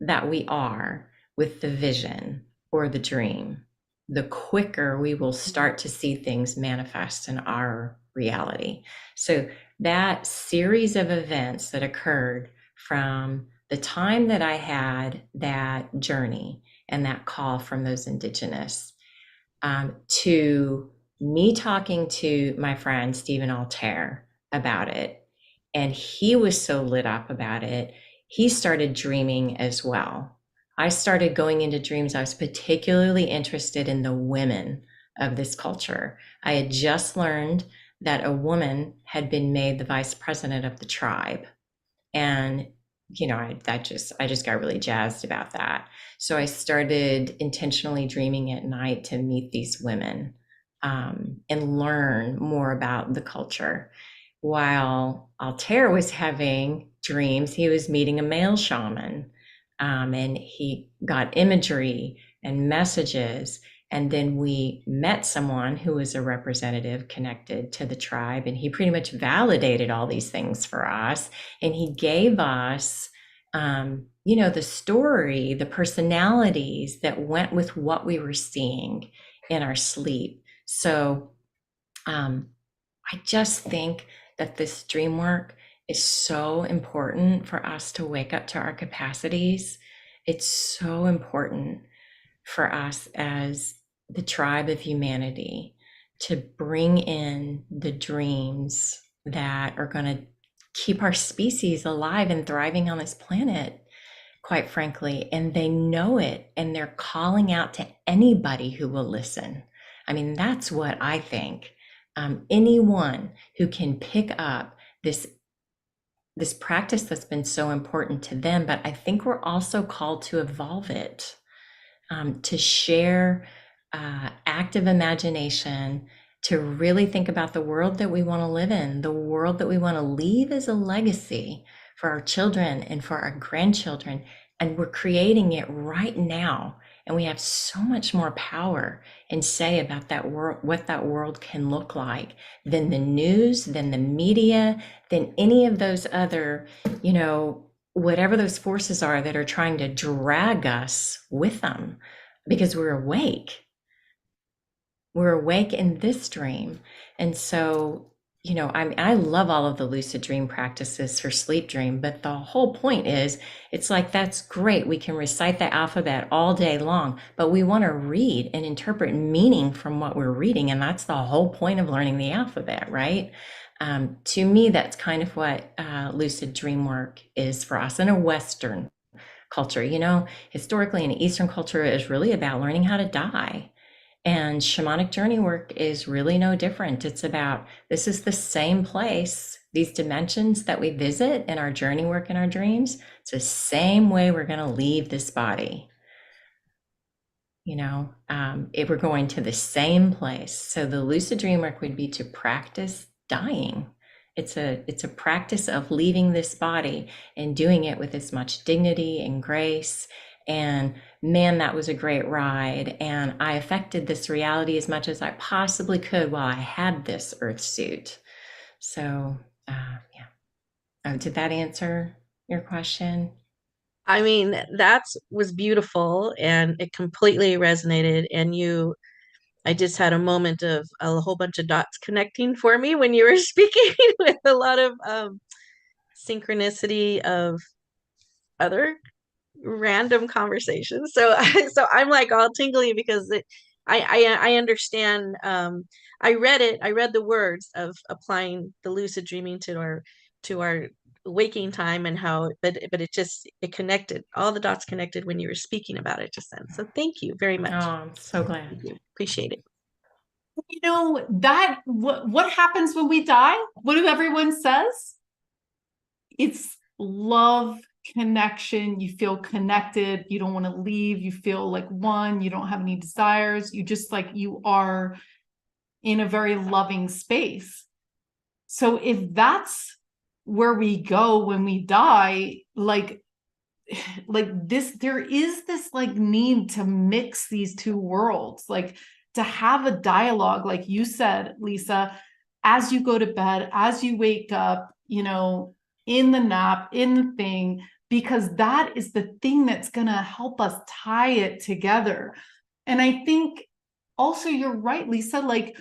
that we are with the vision or the dream, the quicker we will start to see things manifest in our reality. So that series of events that occurred from the time that I had that journey and that call from those indigenous, to me talking to my friend Stephen Altair about it, and he was so lit up about it, he started dreaming as well. I started going into dreams. I was particularly interested in the women of this culture. I had just learned that a woman had been made the vice president of the tribe. And I just got really jazzed about that. So I started intentionally dreaming at night to meet these women, and learn more about the culture. While Altair was having dreams, he was meeting a male shaman, and he got imagery and messages. And then we met someone who was a representative connected to the tribe, and he pretty much validated all these things for us. And he gave us, the story, the personalities that went with what we were seeing in our sleep. So I just think that this dream work is so important for us to wake up to our capacities. It's so important for us as the tribe of humanity to bring in the dreams that are going to keep our species alive and thriving on this planet, quite frankly. And they know it, and they're calling out to anybody who will listen. I mean, that's what I think. Anyone who can pick up this practice that's been so important to them, but I think we're also called to evolve it, to share active imagination, to really think about the world that we want to live in, the world that we want to leave as a legacy for our children and for our grandchildren. And we're creating it right now. And we have so much more power and say about that world, what that world can look like, than the news, than the media, than any of those other, whatever those forces are that are trying to drag us with them, because we're awake. We're awake in this dream. And so, I love all of the lucid dream practices for sleep dream, but the whole point is, it's like, that's great. We can recite the alphabet all day long, but we want to read and interpret meaning from what we're reading. And that's the whole point of learning the alphabet, right? To me, that's kind of what lucid dream work is for us in a Western culture. Historically in Eastern culture, is really about learning how to die. And shamanic journey work is really no different. It's about, this is the same place, these dimensions that we visit in our journey work and our dreams. It's the same way we're going to leave this body. If we're going to the same place. So the lucid dream work would be to practice dying. It's a practice of leaving this body and doing it with as much dignity and grace. And man, that was a great ride. And I affected this reality as much as I possibly could while I had this earth suit. So, yeah. Did that answer your question? I mean, that was beautiful and it completely resonated. And I just had a moment of a whole bunch of dots connecting for me when you were speaking, with a lot of synchronicity of other random conversations. So so I'm like all tingly because I understand. I read the words of applying the lucid dreaming to our waking time, and how, but it connected, all the dots connected when you were speaking about it just then. So thank you very Oh, much. I'm so glad. Thank you. Appreciate it. You know, that what happens when we die? What do everyone says? It's love, connection. You feel connected. You don't want to leave. You feel like one. You don't have any desires. You just like you are in a very loving space. So if that's where we go when we die, like this, there is this like need to mix these two worlds, like to have a dialogue, like you said, Lisa, as you go to bed, as you wake up, you know, in the nap, in the thing, because that is the thing that's going to help us tie it together. And I think also you're right, Lisa, like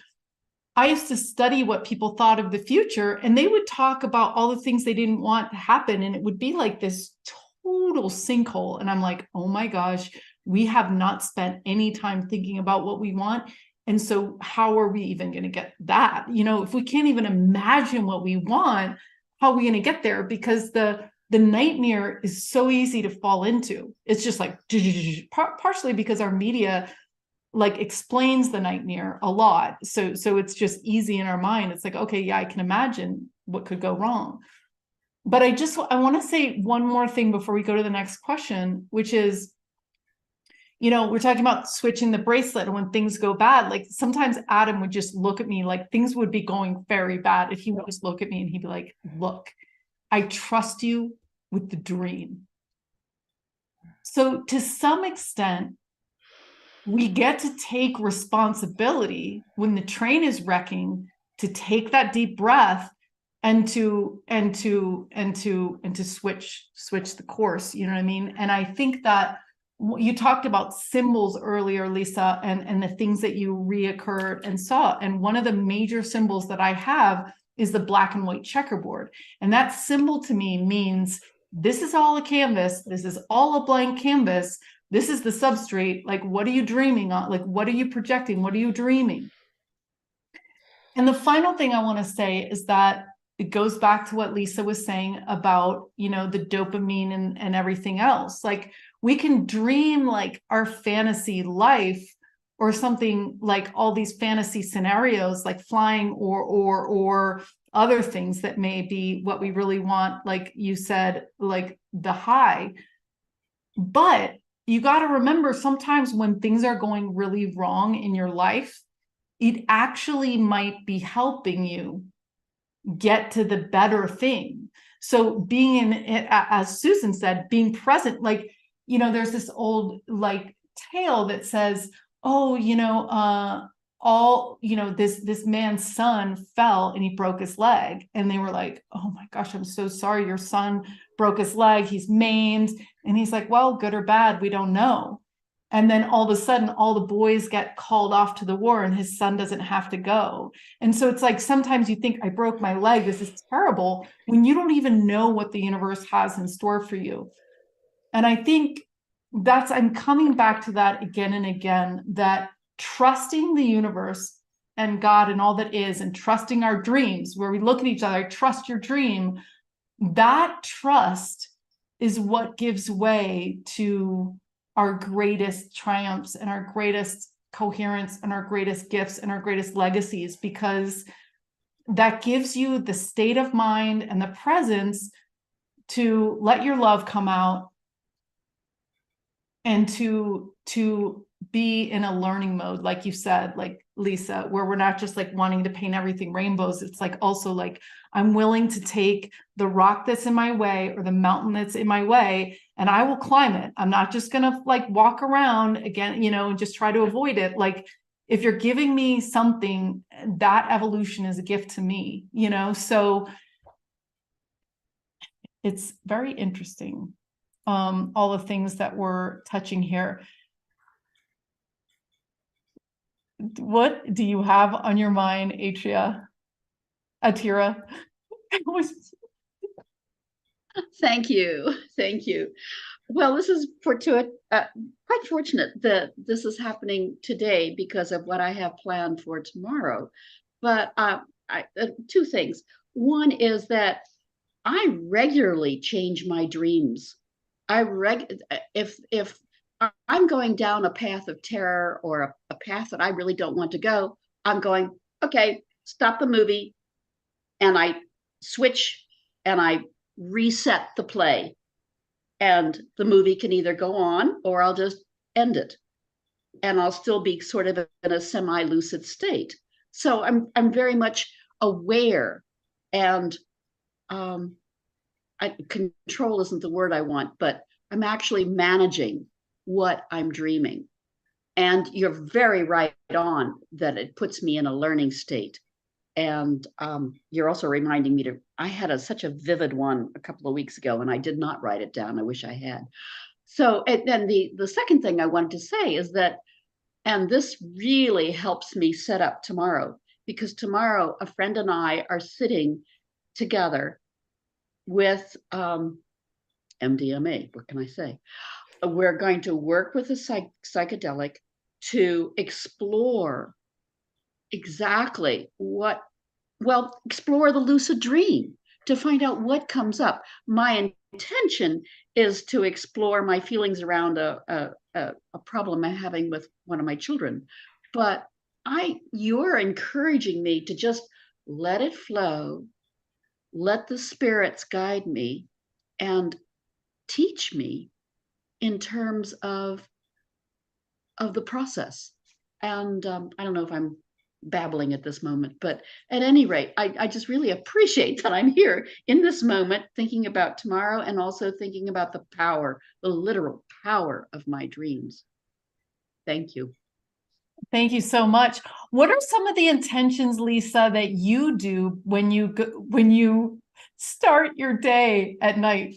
I used to study what people thought of the future, and they would talk about all the things they didn't want to happen. And it would be like this total sinkhole. And I'm like, oh my gosh, we have not spent any time thinking about what we want. And so how are we even going to get that? You know, if we can't even imagine what we want, how are we going to get there? Because the nightmare is so easy to fall into. It's just like partially because our media like explains the nightmare a lot. So it's just easy in our mind. It's like, okay, yeah, I can imagine what could go wrong. But I want to say one more thing before we go to the next question, which is, you know, we're talking about switching the bracelet, and when things go bad, like sometimes Adam would just look at me like things would be going very bad. If he would just look at me and he'd be like, look, I trust you with the dream. So to some extent, we get to take responsibility when the train is wrecking, to take that deep breath and to switch the course. You know what I mean? And I think that you talked about symbols earlier, Lisa, and the things that you reoccurred and saw. And one of the major symbols that I have is the black and white checkerboard. And that symbol to me means this is all a canvas. This is all a blank canvas. This is the substrate. Like, what are you dreaming on? Like, what are you projecting? What are you dreaming? And the final thing I want to say is that it goes back to what Lisa was saying about, you know, the dopamine and everything else. Like, we can dream like our fantasy life or something, like all these fantasy scenarios, like flying or other things that may be what we really want, like you said, like the high. But you got to remember, sometimes when things are going really wrong in your life, it actually might be helping you get to the better thing. So being in it, as Susan said, being present, like, you know, there's this old like tale that says, oh, you know, this man's son fell and he broke his leg. And they were like, oh my gosh, I'm so sorry. Your son broke his leg. He's maimed. And he's like, well, good or bad, we don't know. And then all of a sudden, all the boys get called off to the war and his son doesn't have to go. And so it's like, sometimes you think, I broke my leg, this is terrible, when you don't even know what the universe has in store for you. And I think I'm coming back to that again and again, that trusting the universe and God and all that is, and trusting our dreams, where we look at each other, I trust your dream, that trust is what gives way to our greatest triumphs and our greatest coherence and our greatest gifts and our greatest legacies, because that gives you the state of mind and the presence to let your love come out and to be in a learning mode, like you said, like Lisa, where we're not just like wanting to paint everything rainbows. It's like also like, I'm willing to take the rock that's in my way or the mountain that's in my way, and I will climb it. I'm not just going to like walk around again, you know, and just try to avoid it. Like, if you're giving me something, that evolution is a gift to me, you know? So it's very interesting. All the things that we're touching here. What do you have on your mind, Atira? Thank you. Thank you. Well, this is quite fortunate that this is happening today because of what I have planned for tomorrow. But two things. One is that I regularly change my dreams. If I'm going down a path of terror or a path that I really don't want to go, I'm going, okay, stop the movie, and I switch and I reset the play, and the movie can either go on or I'll just end it, and I'll still be sort of in a semi-lucid state. So I'm very much aware, and control isn't the word I want, but I'm actually managing what I'm dreaming. And you're very right on that it puts me in a learning state. And you're also reminding me I had such a vivid one a couple of weeks ago, and I did not write it down. I wish I had. So, and then the second thing I wanted to say is that, and this really helps me set up tomorrow, because tomorrow a friend and I are sitting together with MDMA. What can I say? We're going to work with a psychedelic to explore exactly explore the lucid dream, to find out what comes up. My intention is to explore my feelings around a problem I'm having with one of my children. But you're encouraging me to just let it flow, let the spirits guide me and teach me in terms of the process. And I don't know if I'm babbling at this moment, but at any rate, I just really appreciate that I'm here in this moment, thinking about tomorrow, and also thinking about the literal power of my dreams. Thank you. Thank you so much. What are some of the intentions, Lisa, that you do when you start your day at night?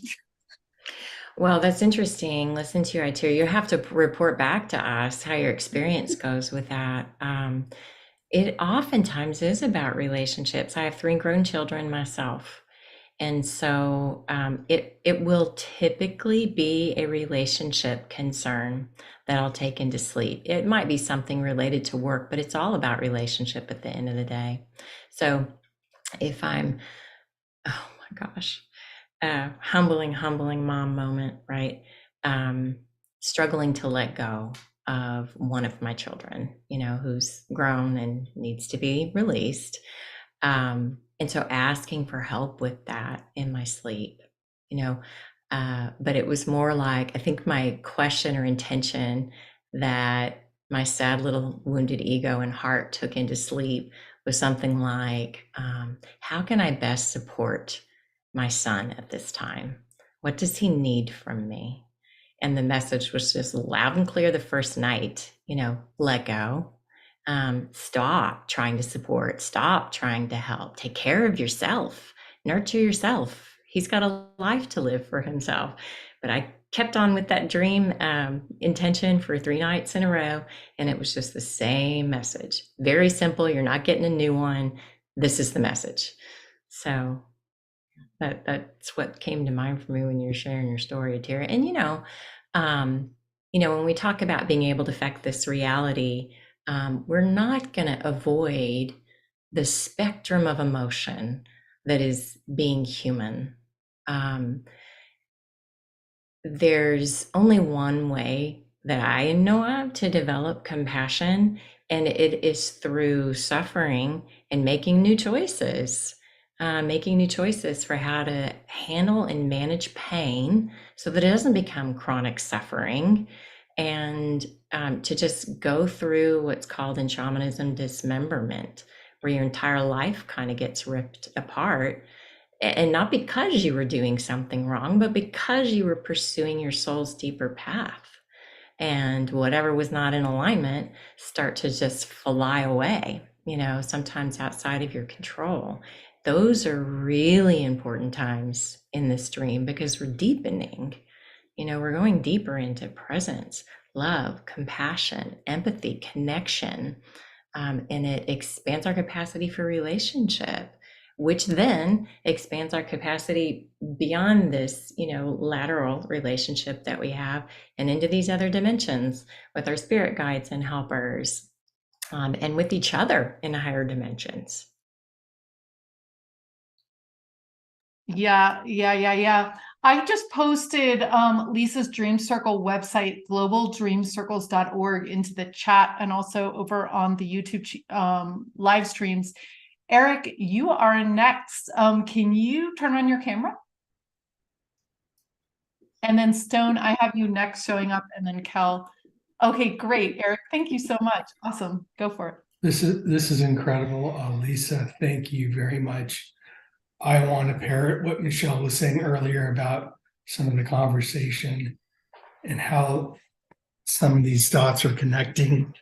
Well, that's interesting. Listen to your itinerary. You have to report back to us how your experience goes with that. It oftentimes is about relationships. I have 3 grown children myself. And so it will typically be a relationship concern that I'll take into sleep. It might be something related to work, but it's all about relationship at the end of the day. So if I'm, oh my gosh, humbling mom moment, right? Struggling to let go of one of my children, who's grown and needs to be released. And so asking for help with that in my sleep, but it was more like, I think my question or intention that my sad little wounded ego and heart took into sleep was something like, how can I best support my son at this time? What does he need from me? And the message was just loud and clear the first night, let go. Stop trying to support, stop trying to help, take care of yourself, nurture yourself. He's got a life to live for himself. But I kept on with that dream intention for 3 nights in a row. And it was just the same message. Very simple. You're not getting a new one. This is the message. So that's what came to mind for me when you're sharing your story, Tara. And, when we talk about being able to affect this reality, we're not going to avoid the spectrum of emotion that is being human. There's only one way that I know of to develop compassion, and it is through suffering and making new choices for how to handle and manage pain so that it doesn't become chronic suffering, and to just go through what's called in shamanism dismemberment, where your entire life kind of gets ripped apart. And not because you were doing something wrong, but because you were pursuing your soul's deeper path. And whatever was not in alignment start to just fly away, sometimes outside of your control. Those are really important times in this dream because we're deepening, we're going deeper into presence, love, compassion, empathy, connection, and it expands our capacity for relationship. which then expands our capacity beyond this, lateral relationship that we have and into these other dimensions with our spirit guides and helpers, and with each other in higher dimensions. Yeah. I just posted Lisa's Dream Circle website, globaldreamcircles.org, into the chat and also over on the YouTube live streams. Eric, you are next. Can you turn on your camera? And then Stone, I have you next showing up, and then Kel. Okay, great, Eric. Thank you so much. Awesome. Go for it. This is incredible. Lisa, thank you very much. I want to parrot what Michelle was saying earlier about some of the conversation and how some of these dots are connecting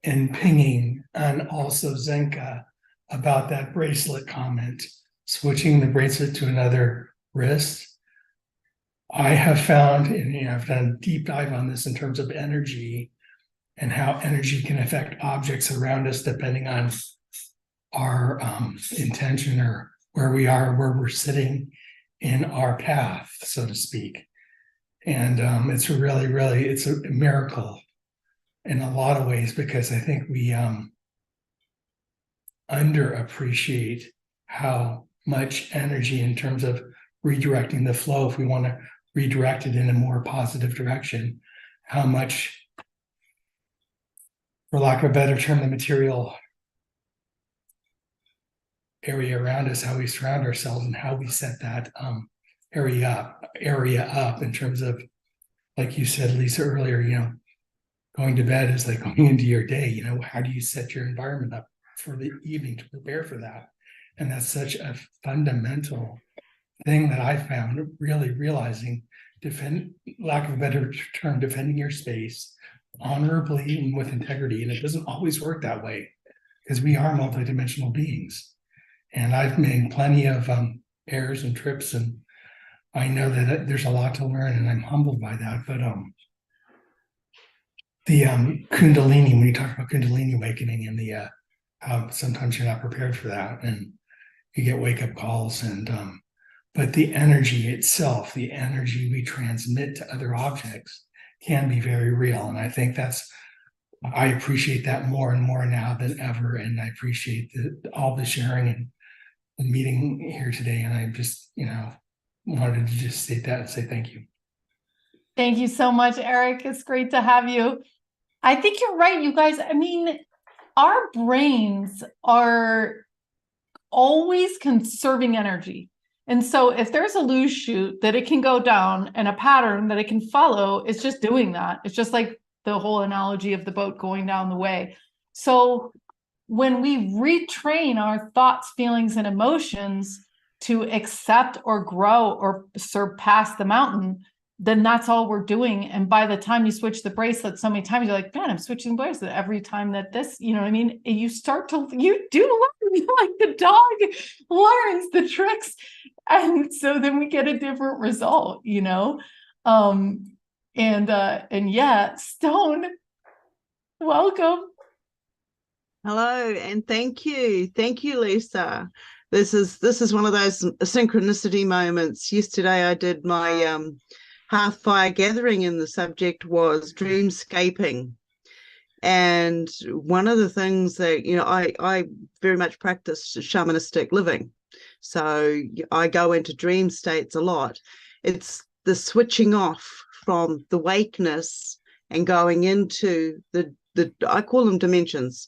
and pinging, and also Zenka about that bracelet comment, switching the bracelet to another wrist. I have found, and I've done a deep dive on this in terms of energy and how energy can affect objects around us depending on our intention or where we are, where we're sitting in our path, so to speak. And it's really, it's a miracle in a lot of ways, because I think we underappreciate how much energy in terms of redirecting the flow, if we want to redirect it in a more positive direction, how much, for lack of a better term, the material area around us, how we surround ourselves, and how we set that area up in terms of, like you said, Lisa, earlier, going to bed is like going into your day. How do you set your environment up for the evening to prepare for that? And that's such a fundamental thing that I found, really realizing, lack of a better term, defending your space honorably and with integrity. And it doesn't always work that way, because we are multidimensional beings. And I've made plenty of errors and trips, and I know that there's a lot to learn, and I'm humbled by that. But the Kundalini, when you talk about Kundalini awakening and the how sometimes you're not prepared for that, and you get wake-up calls, and but the energy itself, the energy we transmit to other objects, can be very real. And I think I appreciate that more and more now than ever. And I appreciate all the sharing and meeting here today. And I just, wanted to just state that and say thank you. Thank you so much, Eric. It's great to have you. I think you're right, you guys. I mean, our brains are always conserving energy. And so if there's a loose chute that it can go down and a pattern that it can follow, it's just doing that. It's just like the whole analogy of the boat going down the way. So when we retrain our thoughts, feelings, and emotions to accept or grow or surpass the mountain, then that's all we're doing. And by the time you switch the bracelet so many times, you're like, man, I'm switching the bracelet every time that this, you know what I mean? You do learn, like the dog learns the tricks. And so then we get a different result, and yeah, Stone, welcome. Hello, and thank you, Lisa. This is one of those synchronicity moments. Yesterday, I did my Hearthfire gathering, and the subject was dreamscaping. And one of the things that I very much practice shamanistic living, so I go into dream states a lot. It's the switching off from the wakeness and going into the I call them dimensions.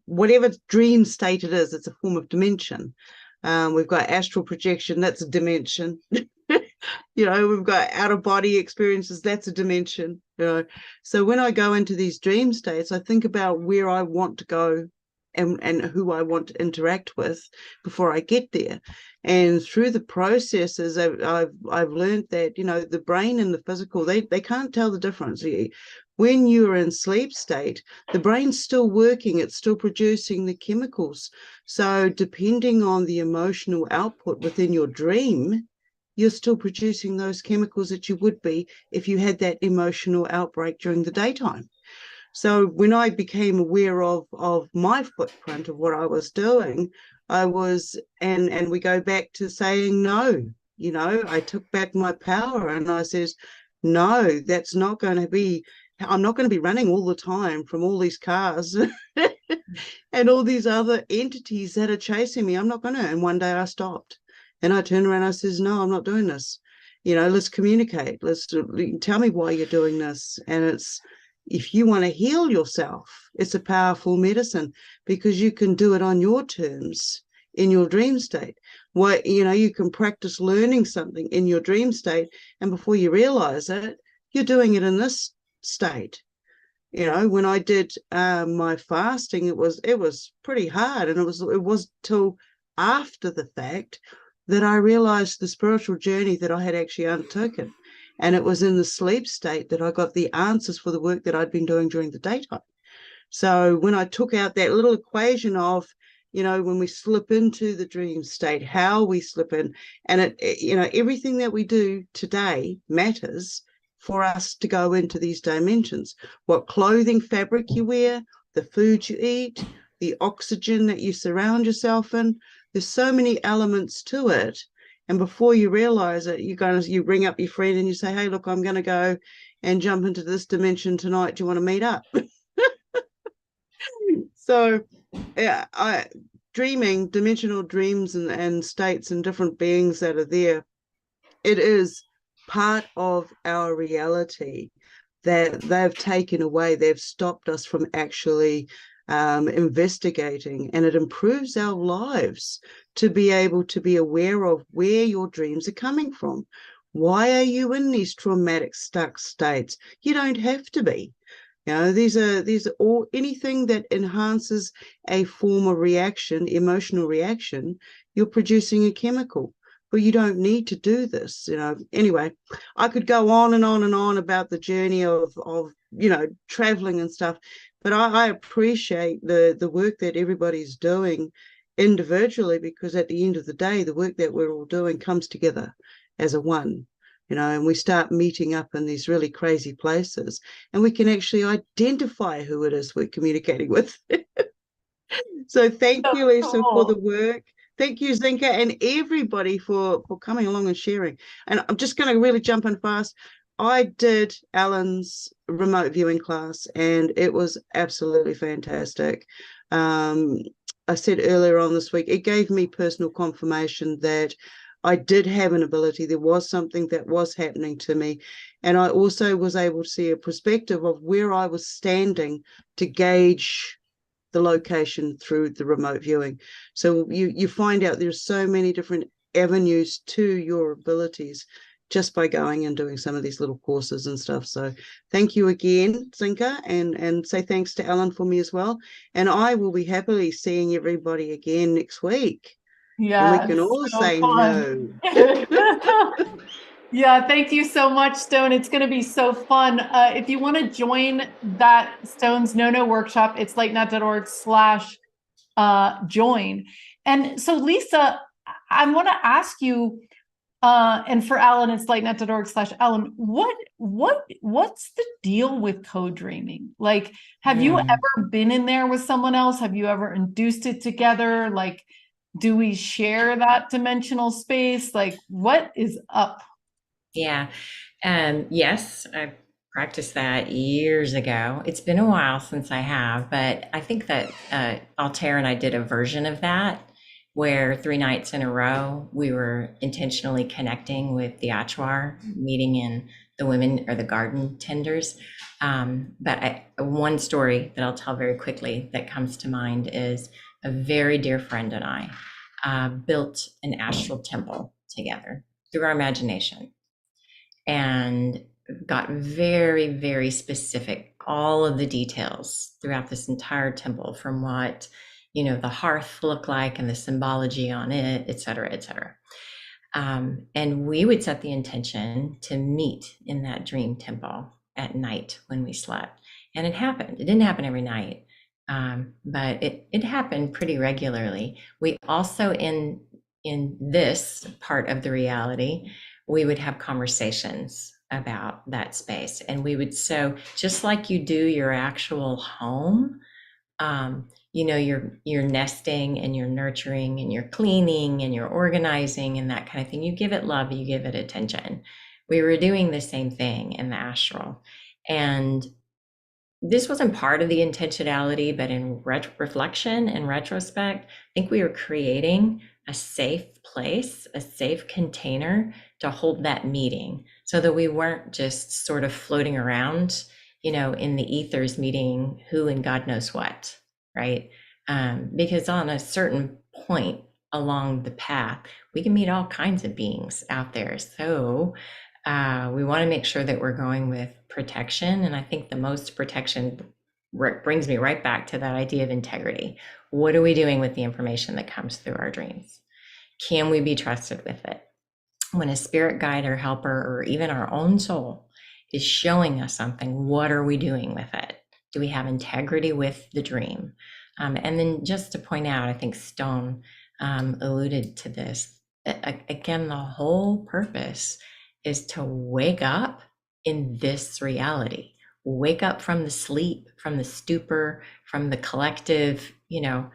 Whatever dream state it is, it's a form of dimension. We've got astral projection, that's a dimension. We've got out of body experiences, that's a dimension. So when I go into these dream states, I think about where I want to go and who I want to interact with before I get there. And through the processes, I've learned that the brain and the physical, they can't tell the difference. When you're in sleep state, the brain's still working, it's still producing the chemicals. So depending on the emotional output within your dream, you're still producing those chemicals that you would be if you had that emotional outbreak during the daytime. So when I became aware of my footprint, of what I was doing, I was, and we go back to saying no. You know, I took back my power and I says, no, that's not going to be, I'm not going to be running all the time from all these cars and all these other entities that are chasing me. I'm not going to. And one day I stopped and I turned around and I says, no, I'm not doing this. You know, let's communicate. Let's tell me why you're doing this. And it's, if you want to heal yourself, it's a powerful medicine because you can do it on your terms in your dream state. What, you know, you can practice learning something in your dream state, and before you realize it, you're doing it in this state. You know, when I did my fasting, it was pretty hard, and it was till after the fact that I realized the spiritual journey that I had actually undertaken. And it was in the sleep state that I got the answers for the work that I'd been doing during the daytime. So when I took out that little equation of, you know, when we slip into the dream state, how we slip in, and it, you know, everything that we do today matters for us to go into these dimensions. What clothing, fabric you wear, the food you eat, the oxygen that you surround yourself in. There's so many elements to it. And before you realize it, you ring up your friend and you say, hey, look, I'm going to go and jump into this dimension tonight. Do you want to meet up? So dreaming, dimensional dreams and states and different beings that are there, it is part of our reality that they've taken away. They've stopped us from actually investigating, and it improves our lives to be able to be aware of where your dreams are coming from. Why are you in these traumatic stuck states? You don't have to be. You know, these are all, anything that enhances a form of reaction, emotional reaction, you're producing a chemical. But you don't need to do this. You know, anyway, I could go on and on and on about the journey of you know, traveling and stuff, but I appreciate the work that everybody's doing individually, because at the end of the day, the work that we're all doing comes together as a one. You know, and we start meeting up in these really crazy places, and we can actually identify who it is we're communicating with. So thank you, Lisa, for the work. Thank you, Zinka, and everybody for coming along and sharing. And I'm just going to really jump in fast. I did Alan's remote viewing class, and it was absolutely fantastic. I said earlier on this week, it gave me personal confirmation that I did have an ability. There was something that was happening to me. And I also was able to see a perspective of where I was standing to gauge the location through the remote viewing. So you find out there's so many different avenues to your abilities just by going and doing some of these little courses and stuff. So thank you again, Zinka, and say thanks to Alan for me as well. And I will be happily seeing everybody again next week. Yeah, we can all say no. Yeah, thank you so much, Stone. It's going to be so fun. If you want to join that Stone's No workshop, it's lightnet.org/join. And so, Lisa, I want to ask you, and for Alan, it's lightnet.org/Alan. What's the deal with co-dreaming? Like, have you ever been in there with someone else? Have you ever induced it together? Like, do we share that dimensional space? Like, what is up? Yeah. Yes, I practiced that years ago. It's been a while since I have, but I think that Altair and I did a version of that where 3 nights in a row, we were intentionally connecting with the Achuar, meeting in the women or the garden tenders. But one story that I'll tell very quickly that comes to mind is a very dear friend and I built an astral temple together through our imagination, and got very, very specific, all of the details throughout this entire temple, from what, you know, the hearth looked like and the symbology on it, et cetera, et cetera. And we would set the intention to meet in that dream temple at night when we slept. And it happened. It didn't happen every night, but it happened pretty regularly. We also, in this part of the reality, we would have conversations about that space. And we would, so just like you do your actual home, you know, you're nesting and you're nurturing and you're cleaning and you're organizing and that kind of thing. You give it love, you give it attention. We were doing the same thing in the astral. And this wasn't part of the intentionality, but in reflection and retrospect, I think we were creating a safe place, a safe container to hold that meeting so that we weren't just sort of floating around, you know, in the ethers meeting who and God knows what, right? Because on a certain point along the path, we can meet all kinds of beings out there. So we want to make sure that we're going with protection. And I think the most protection brings me right back to that idea of integrity. What are we doing with the information that comes through our dreams? Can we be trusted with it? When a spirit guide or helper or even our own soul is showing us something, what are we doing with it? Do we have integrity with the dream? And then just to point out, I think Stone alluded to this. Again, the whole purpose is to wake up in this reality. Wake up from the sleep, from the stupor, from the collective, you know,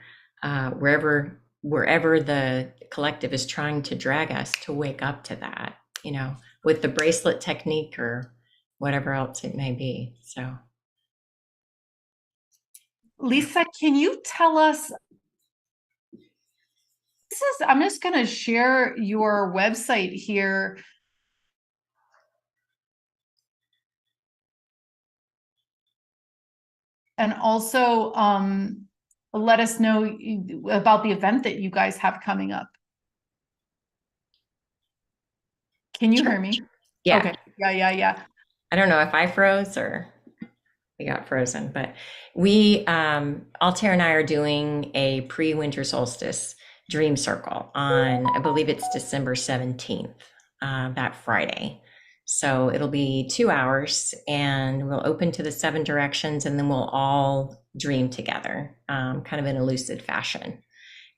wherever the collective is trying to drag us, to wake up to that, you know, with the bracelet technique or whatever else it may be. So, Lisa, can you tell us, I'm just going to share your website here. And also let us know about the event that you guys have coming up. Can you hear me? yeah. Okay. Yeah. I don't know if I froze or we got frozen, but we, Altair and I are doing a pre-winter solstice dream circle on, I believe it's December 17th, that Friday. So it'll be 2 hours and we'll open to the 7 directions and then we'll all dream together, kind of in a lucid fashion.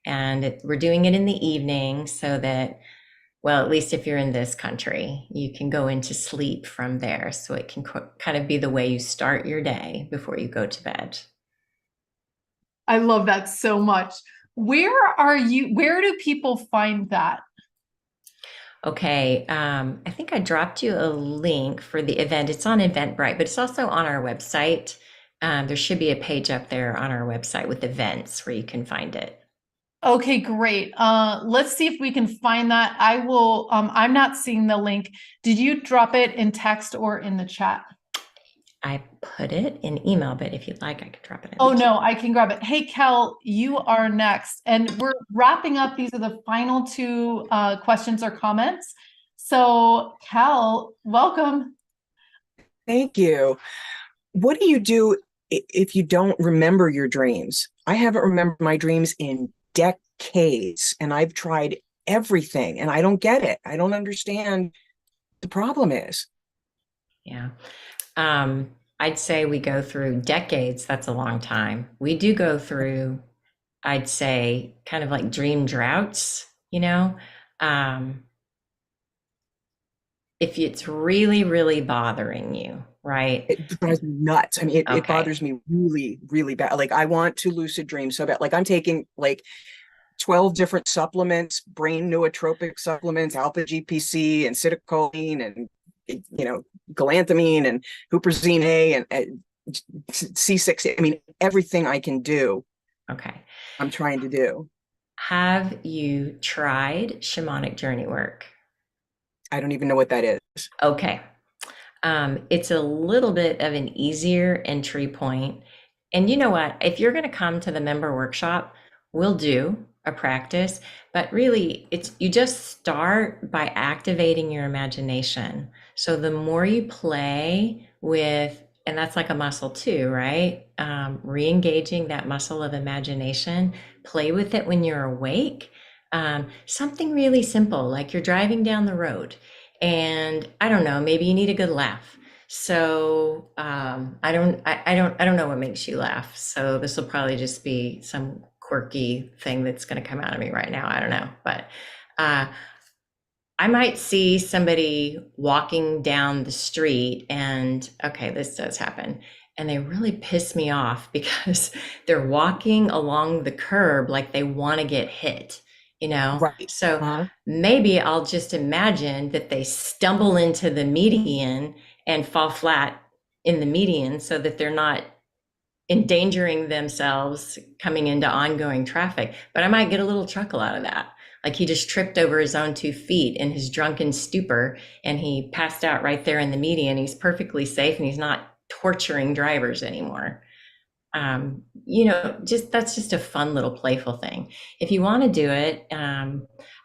And we're doing it in the evening so that, well, at least if you're in this country, you can go into sleep from there. So it can kind of be the way you start your day before you go to bed. I love that so much. Where do people find that? Okay, I think I dropped you a link for the event. It's on Eventbrite, but it's also on our website. There should be a page up there on our website with events where you can find it. Okay, great. Let's see if we can find that. I will, I'm not seeing the link. Did you drop it in text or in the chat? I put it in email, but if you'd like, I could drop it in. Oh, no, I can grab it. Hey, Kel, you are next. And we're wrapping up. These are the final 2 questions or comments. So, Kel, welcome. Thank you. What do you do if you don't remember your dreams? I haven't remembered my dreams in decades, and I've tried everything, and I don't get it. I don't understand the problem is. Yeah. I'd say we go through decades. That's a long time. We do go through, I'd say, kind of like dream droughts, you know? If it's really, really bothering you, right? It drives me nuts. I mean, it Okay. bothers me really, really bad. Like, I want to lucid dream so bad. Like, I'm taking like 12 different supplements, brain nootropic supplements, alpha GPC and citicoline and, you know, galantamine and huperzine A and C6. I mean, everything I can do. Okay. I'm trying to do. Have you tried shamanic journey work? I don't even know what that is. Okay. It's a little bit of an easier entry point. And you know what? If you're going to come to the member workshop, we'll do a practice, but really you just start by activating your imagination. So the more you play with, and that's like a muscle too, right? Re-engaging that muscle of imagination, play with it when you're awake. Something really simple, like you're driving down the road and I don't know, maybe you need a good laugh. So I don't know what makes you laugh. So this will probably just be some quirky thing that's going to come out of me right now. I don't know, but I might see somebody walking down the street and, okay, this does happen. and they really piss me off because they're walking along the curb like they want to get hit, you know? Right. So maybe I'll just imagine that they stumble into the median and fall flat in the median so that they're not endangering themselves coming into ongoing traffic. But I might get a little chuckle out of that. Like he just tripped over his own 2 feet in his drunken stupor and he passed out right there in the median. He's perfectly safe and he's not torturing drivers anymore. You know, just that's just a fun little playful thing. If you want to do it,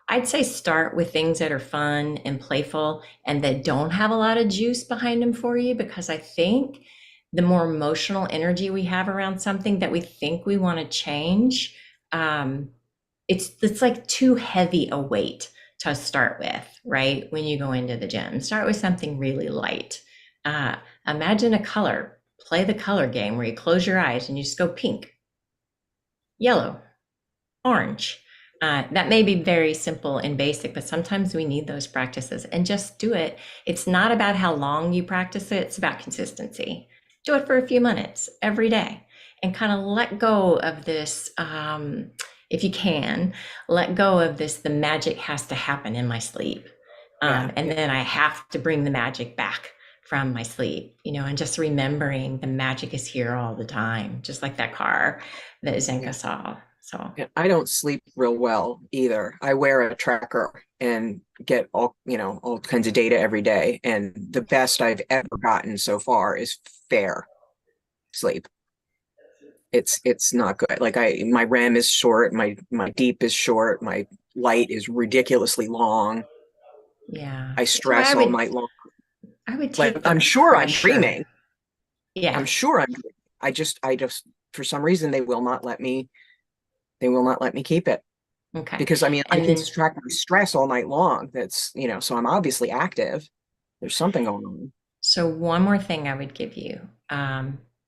I'd say start with things that are fun and playful and that don't have a lot of juice behind them for you, because I think the more emotional energy we have around something that we think we want to change, it's like too heavy a weight to start with, right? When you go into the gym, start with something really light. Imagine a color, play the color game where you close your eyes and you just go pink, yellow, orange. That may be very simple and basic, but sometimes we need those practices, and just do it. It's not about how long you practice it, it's about consistency. Do it for a few minutes every day and kind of let go of this. If you can, let go of this, the magic has to happen in my sleep. And then I have to bring the magic back from my sleep, you know, and just remembering the magic is here all the time, just like that car that Zenka saw. So I don't sleep real well either. I wear a tracker and get all kinds of data every day. And the best I've ever gotten so far is fair sleep. It's not good. Like my REM is short, my deep is short, my light is ridiculously long. yeah, I stress all night long. I would take I'm sure I'm pressure. dreaming. Yeah. I'm sure I'm dreaming. I just for some reason they will not let me keep it. Okay. Because I mean, I can track my stress all night long. That's, so I'm obviously active. There's something going on. So one more thing I would give you.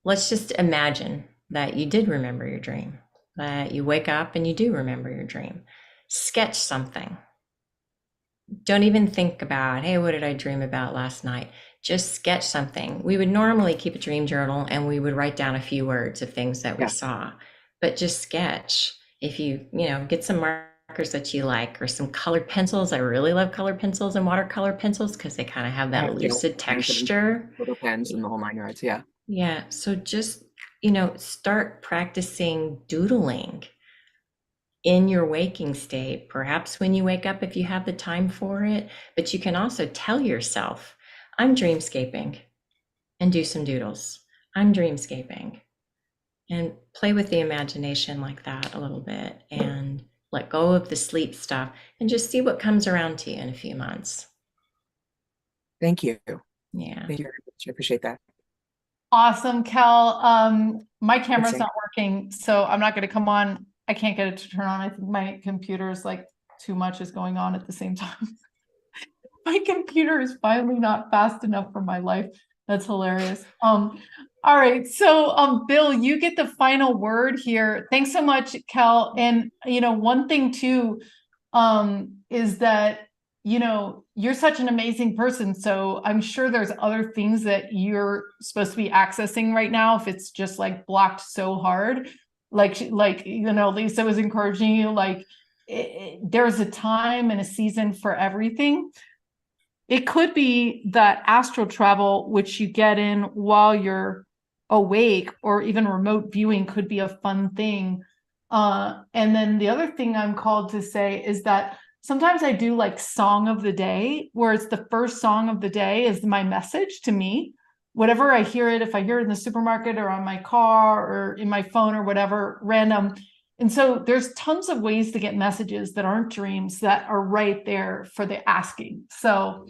Let's just imagine that you did remember your dream, that you wake up and you do remember your dream. Sketch something. Don't even think about, hey, what did I dream about last night? Just sketch something. We would normally keep a dream journal and we would write down a few words of things that we saw, but just sketch. If you get some markers that you like, or some colored pencils. I really love colored pencils and watercolor pencils because they kind of have that lucid texture. Little pens and the whole 9 yards. Yeah. Yeah. So just, start practicing doodling in your waking state, perhaps when you wake up if you have the time for it, but you can also tell yourself, I'm dreamscaping, and do some doodles. I'm dreamscaping, and play with the imagination like that a little bit, and let go of the sleep stuff and just see what comes around to you in a few months. Thank you. Yeah. Thank you very much. I appreciate that. Awesome, Cal. My camera's not working, so I'm not going to come on. I can't get it to turn on. I think my computer is like too much is going on at the same time. My computer is finally not fast enough for my life. That's hilarious. All right. So, Bill, you get the final word here. Thanks so much, Cal. And, one thing too, is that, you're such an amazing person. So I'm sure there's other things that you're supposed to be accessing right now. If it's just like blocked so hard, like, Lisa was encouraging you, like there's a time and a season for everything. It could be that astral travel, which you get in while you're awake, or even remote viewing could be a fun thing. And then the other thing I'm called to say is that sometimes I do like song of the day, where it's the first song of the day is my message to me. Whatever I hear it, if I hear it in the supermarket or on my car or in my phone or whatever, random. And so there's tons of ways to get messages that aren't dreams that are right there for the asking. So,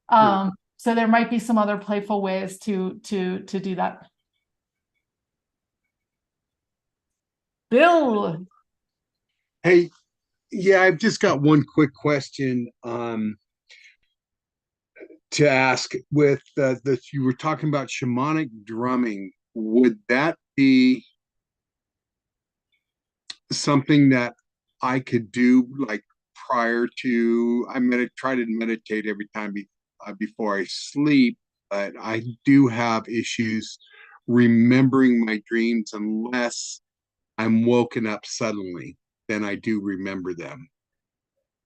so there might be some other playful ways to do that. Bill. Hey, yeah, I've just got one quick question to ask. With that you were talking about shamanic drumming, would that be something that I could do like prior to try to meditate every time before I sleep, but I do have issues remembering my dreams unless I'm woken up suddenly, then I do remember them.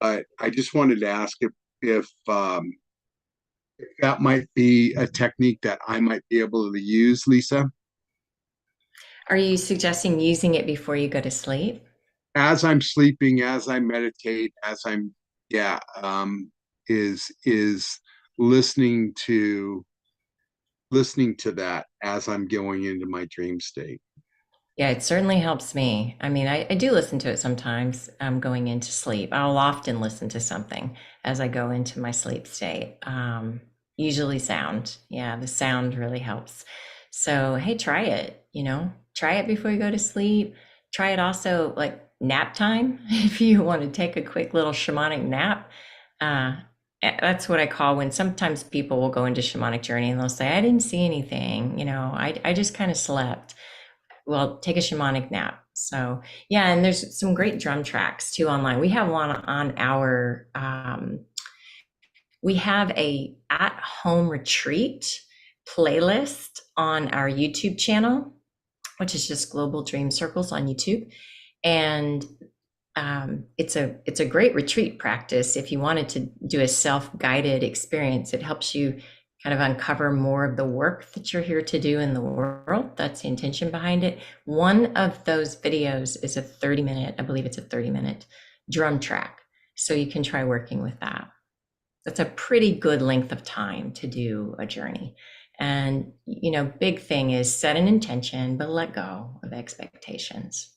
But I just wanted to ask if that might be a technique that I might be able to use, Lisa. Are you suggesting using it before you go to sleep? As I'm sleeping, as I meditate, is listening to that as I'm going into my dream state. Yeah, it certainly helps me. I mean, I do listen to it sometimes going into sleep. I'll often listen to something as I go into my sleep state. Usually sound. Yeah, the sound really helps. So, hey, try it, try it before you go to sleep. Try it also like nap time if you want to take a quick little shamanic nap. That's what I call when sometimes people will go into shamanic journey and they'll say, I didn't see anything, I just kind of slept. Well, take a shamanic nap. So yeah, and there's some great drum tracks too online. We have one on our we have a at-home retreat playlist on our YouTube channel, which is just Global Dream Circles on YouTube. And it's a great retreat practice. If you wanted to do a self-guided experience, it helps you kind of uncover more of the work that you're here to do in the world. That's the intention behind it. One of those videos is a 30-minute, I believe it's a 30-minute drum track. So you can try working with that. That's a pretty good length of time to do a journey. And, big thing is set an intention, but let go of expectations.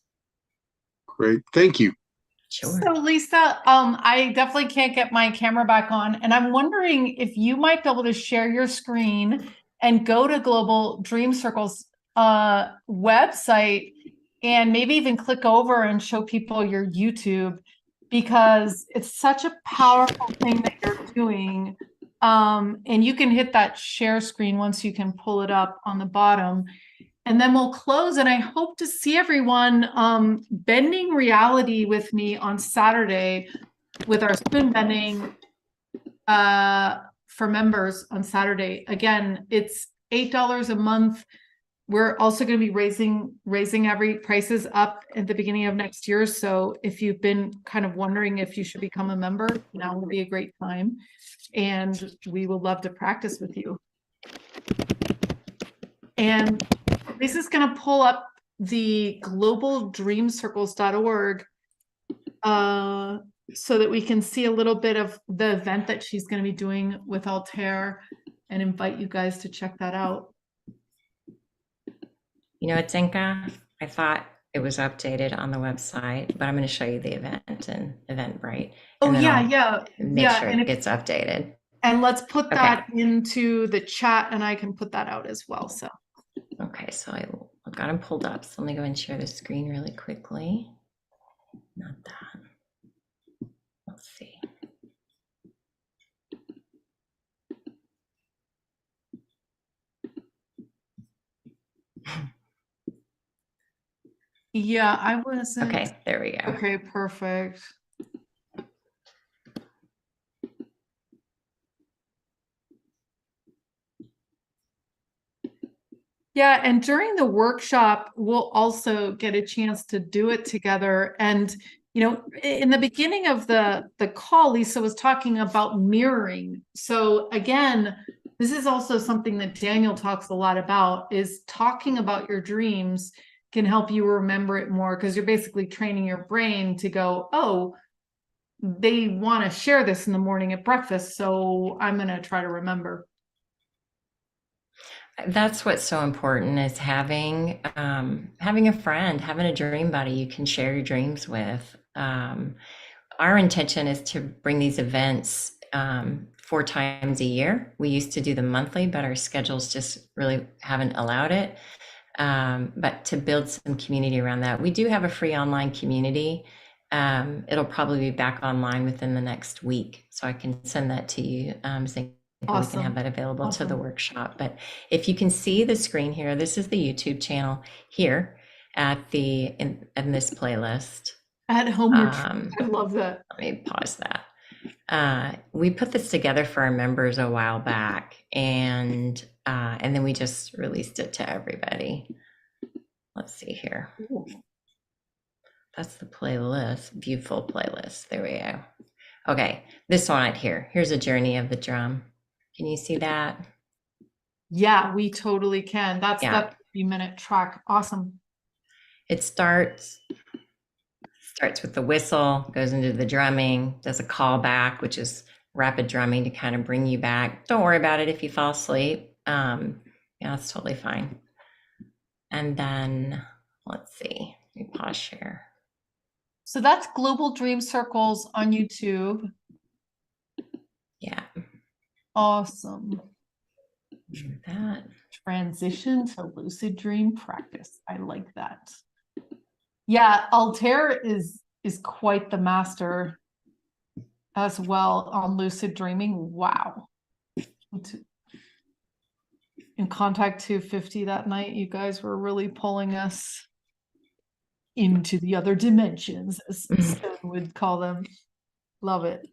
Great. Thank you. Sure. So Lisa, I definitely can't get my camera back on, and I'm wondering if you might be able to share your screen and go to Global Dream Circles website and maybe even click over and show people your YouTube, because it's such a powerful thing that you're doing. And you can hit that share screen once you can pull it up on the bottom. And then we'll close, and I hope to see everyone bending reality with me on Saturday with our spoon bending for members on Saturday. Again, it's $8 a month. We're also going to be raising every prices up at the beginning of next year. So if you've been kind of wondering if you should become a member, now would be a great time. And we would love to practice with you. And Lisa's going to pull up the globaldreamcircles.org so that we can see a little bit of the event that she's going to be doing with Altair, and invite you guys to check that out. It's Zinka. I thought it was updated on the website, but I'm going to show you the event and Eventbrite. Oh, and yeah. Make sure it gets updated. And let's put that into the chat, and I can put that out as well. So. Okay, so I've got them pulled up. So let me go and share the screen really quickly. Not that. Let's see. Yeah, I wasn't. Okay, there we go. Okay, perfect. Yeah, and during the workshop, we'll also get a chance to do it together. And, in the beginning of the call, Lisa was talking about mirroring. So again, this is also something that Daniel talks a lot about, is talking about your dreams can help you remember it more, because you're basically training your brain to go, oh, they want to share this in the morning at breakfast, so I'm going to try to remember. That's what's so important, is having a friend, having a dream buddy you can share your dreams with. Our intention is to bring these events 4 times a year. We used to do them monthly, but our schedules just really haven't allowed it. But to build some community around that, we do have a free online community. It'll probably be back online within the next week, so I can send that to you. Awesome. We can have that available to the workshop. But if you can see the screen here, this is the YouTube channel here at in this playlist. At home, I love that. Let me pause that. We put this together for our members a while back, and And then we just released it to everybody. Let's see here. That's the playlist, view full playlist. There we go. Okay, this one right here. Here's a journey of the drum. Can you see that? Yeah, we totally can. That's Yeah. that 3-minute track. Awesome. It starts with the whistle, goes into the drumming, does a callback, which is rapid drumming to kind of bring you back. Don't worry about it if you fall asleep. Yeah, that's totally fine. And then let's see, let me pause share. So that's Global Dream Circles on YouTube. Yeah. Awesome. That. Transition to lucid dream practice. I like that. Yeah, Altair is quite the master as well on lucid dreaming. Wow. In Contact 250 that night, you guys were really pulling us into the other dimensions, as Stone would call them. Love it.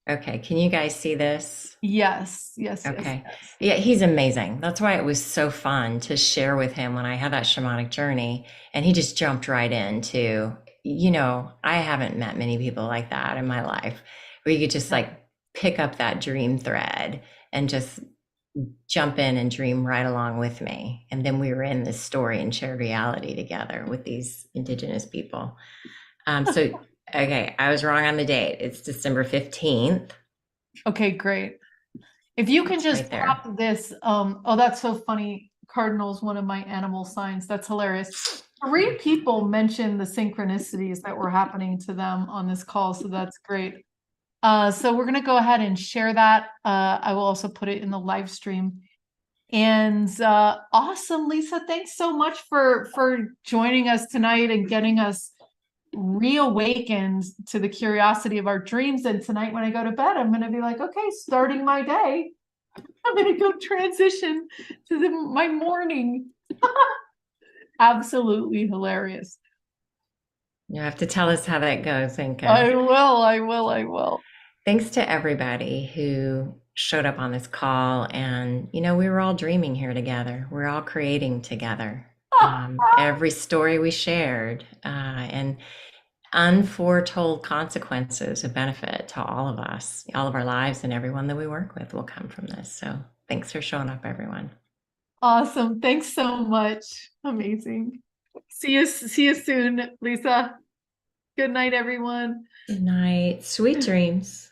Okay, can you guys see this? Yes. Okay. Yes. Yeah, he's amazing. That's why it was so fun to share with him when I had that shamanic journey. And he just jumped right into, I haven't met many people like that in my life, where you could just like pick up that dream thread and just jump in and dream right along with me. And then we were in this story and shared reality together with these Indigenous people. Okay, I was wrong on the date. It's December 15th. Okay, great. If you can just right pop this, oh, that's so funny. Cardinal's one of my animal signs. That's hilarious. 3 people mentioned the synchronicities that were happening to them on this call, so that's great. So we're gonna go ahead and share that. I will also put it in the live stream. And awesome, Lisa. Thanks so much for joining us tonight and getting us reawakened to the curiosity of our dreams. And tonight when I go to bed, I'm going to be like, okay, starting my day, I'm going to go transition to my morning. Absolutely hilarious. You have to tell us how that goes, Inka. I will. Thanks to everybody who showed up on this call. And, we were all dreaming here together. We're all creating together. Every story we shared, and unforetold consequences of benefit to all of us, all of our lives, and everyone that we work with will come from this. So thanks for showing up, everyone. Awesome. Thanks so much. Amazing. See you soon, Lisa. Good night, everyone. Good night. Sweet dreams.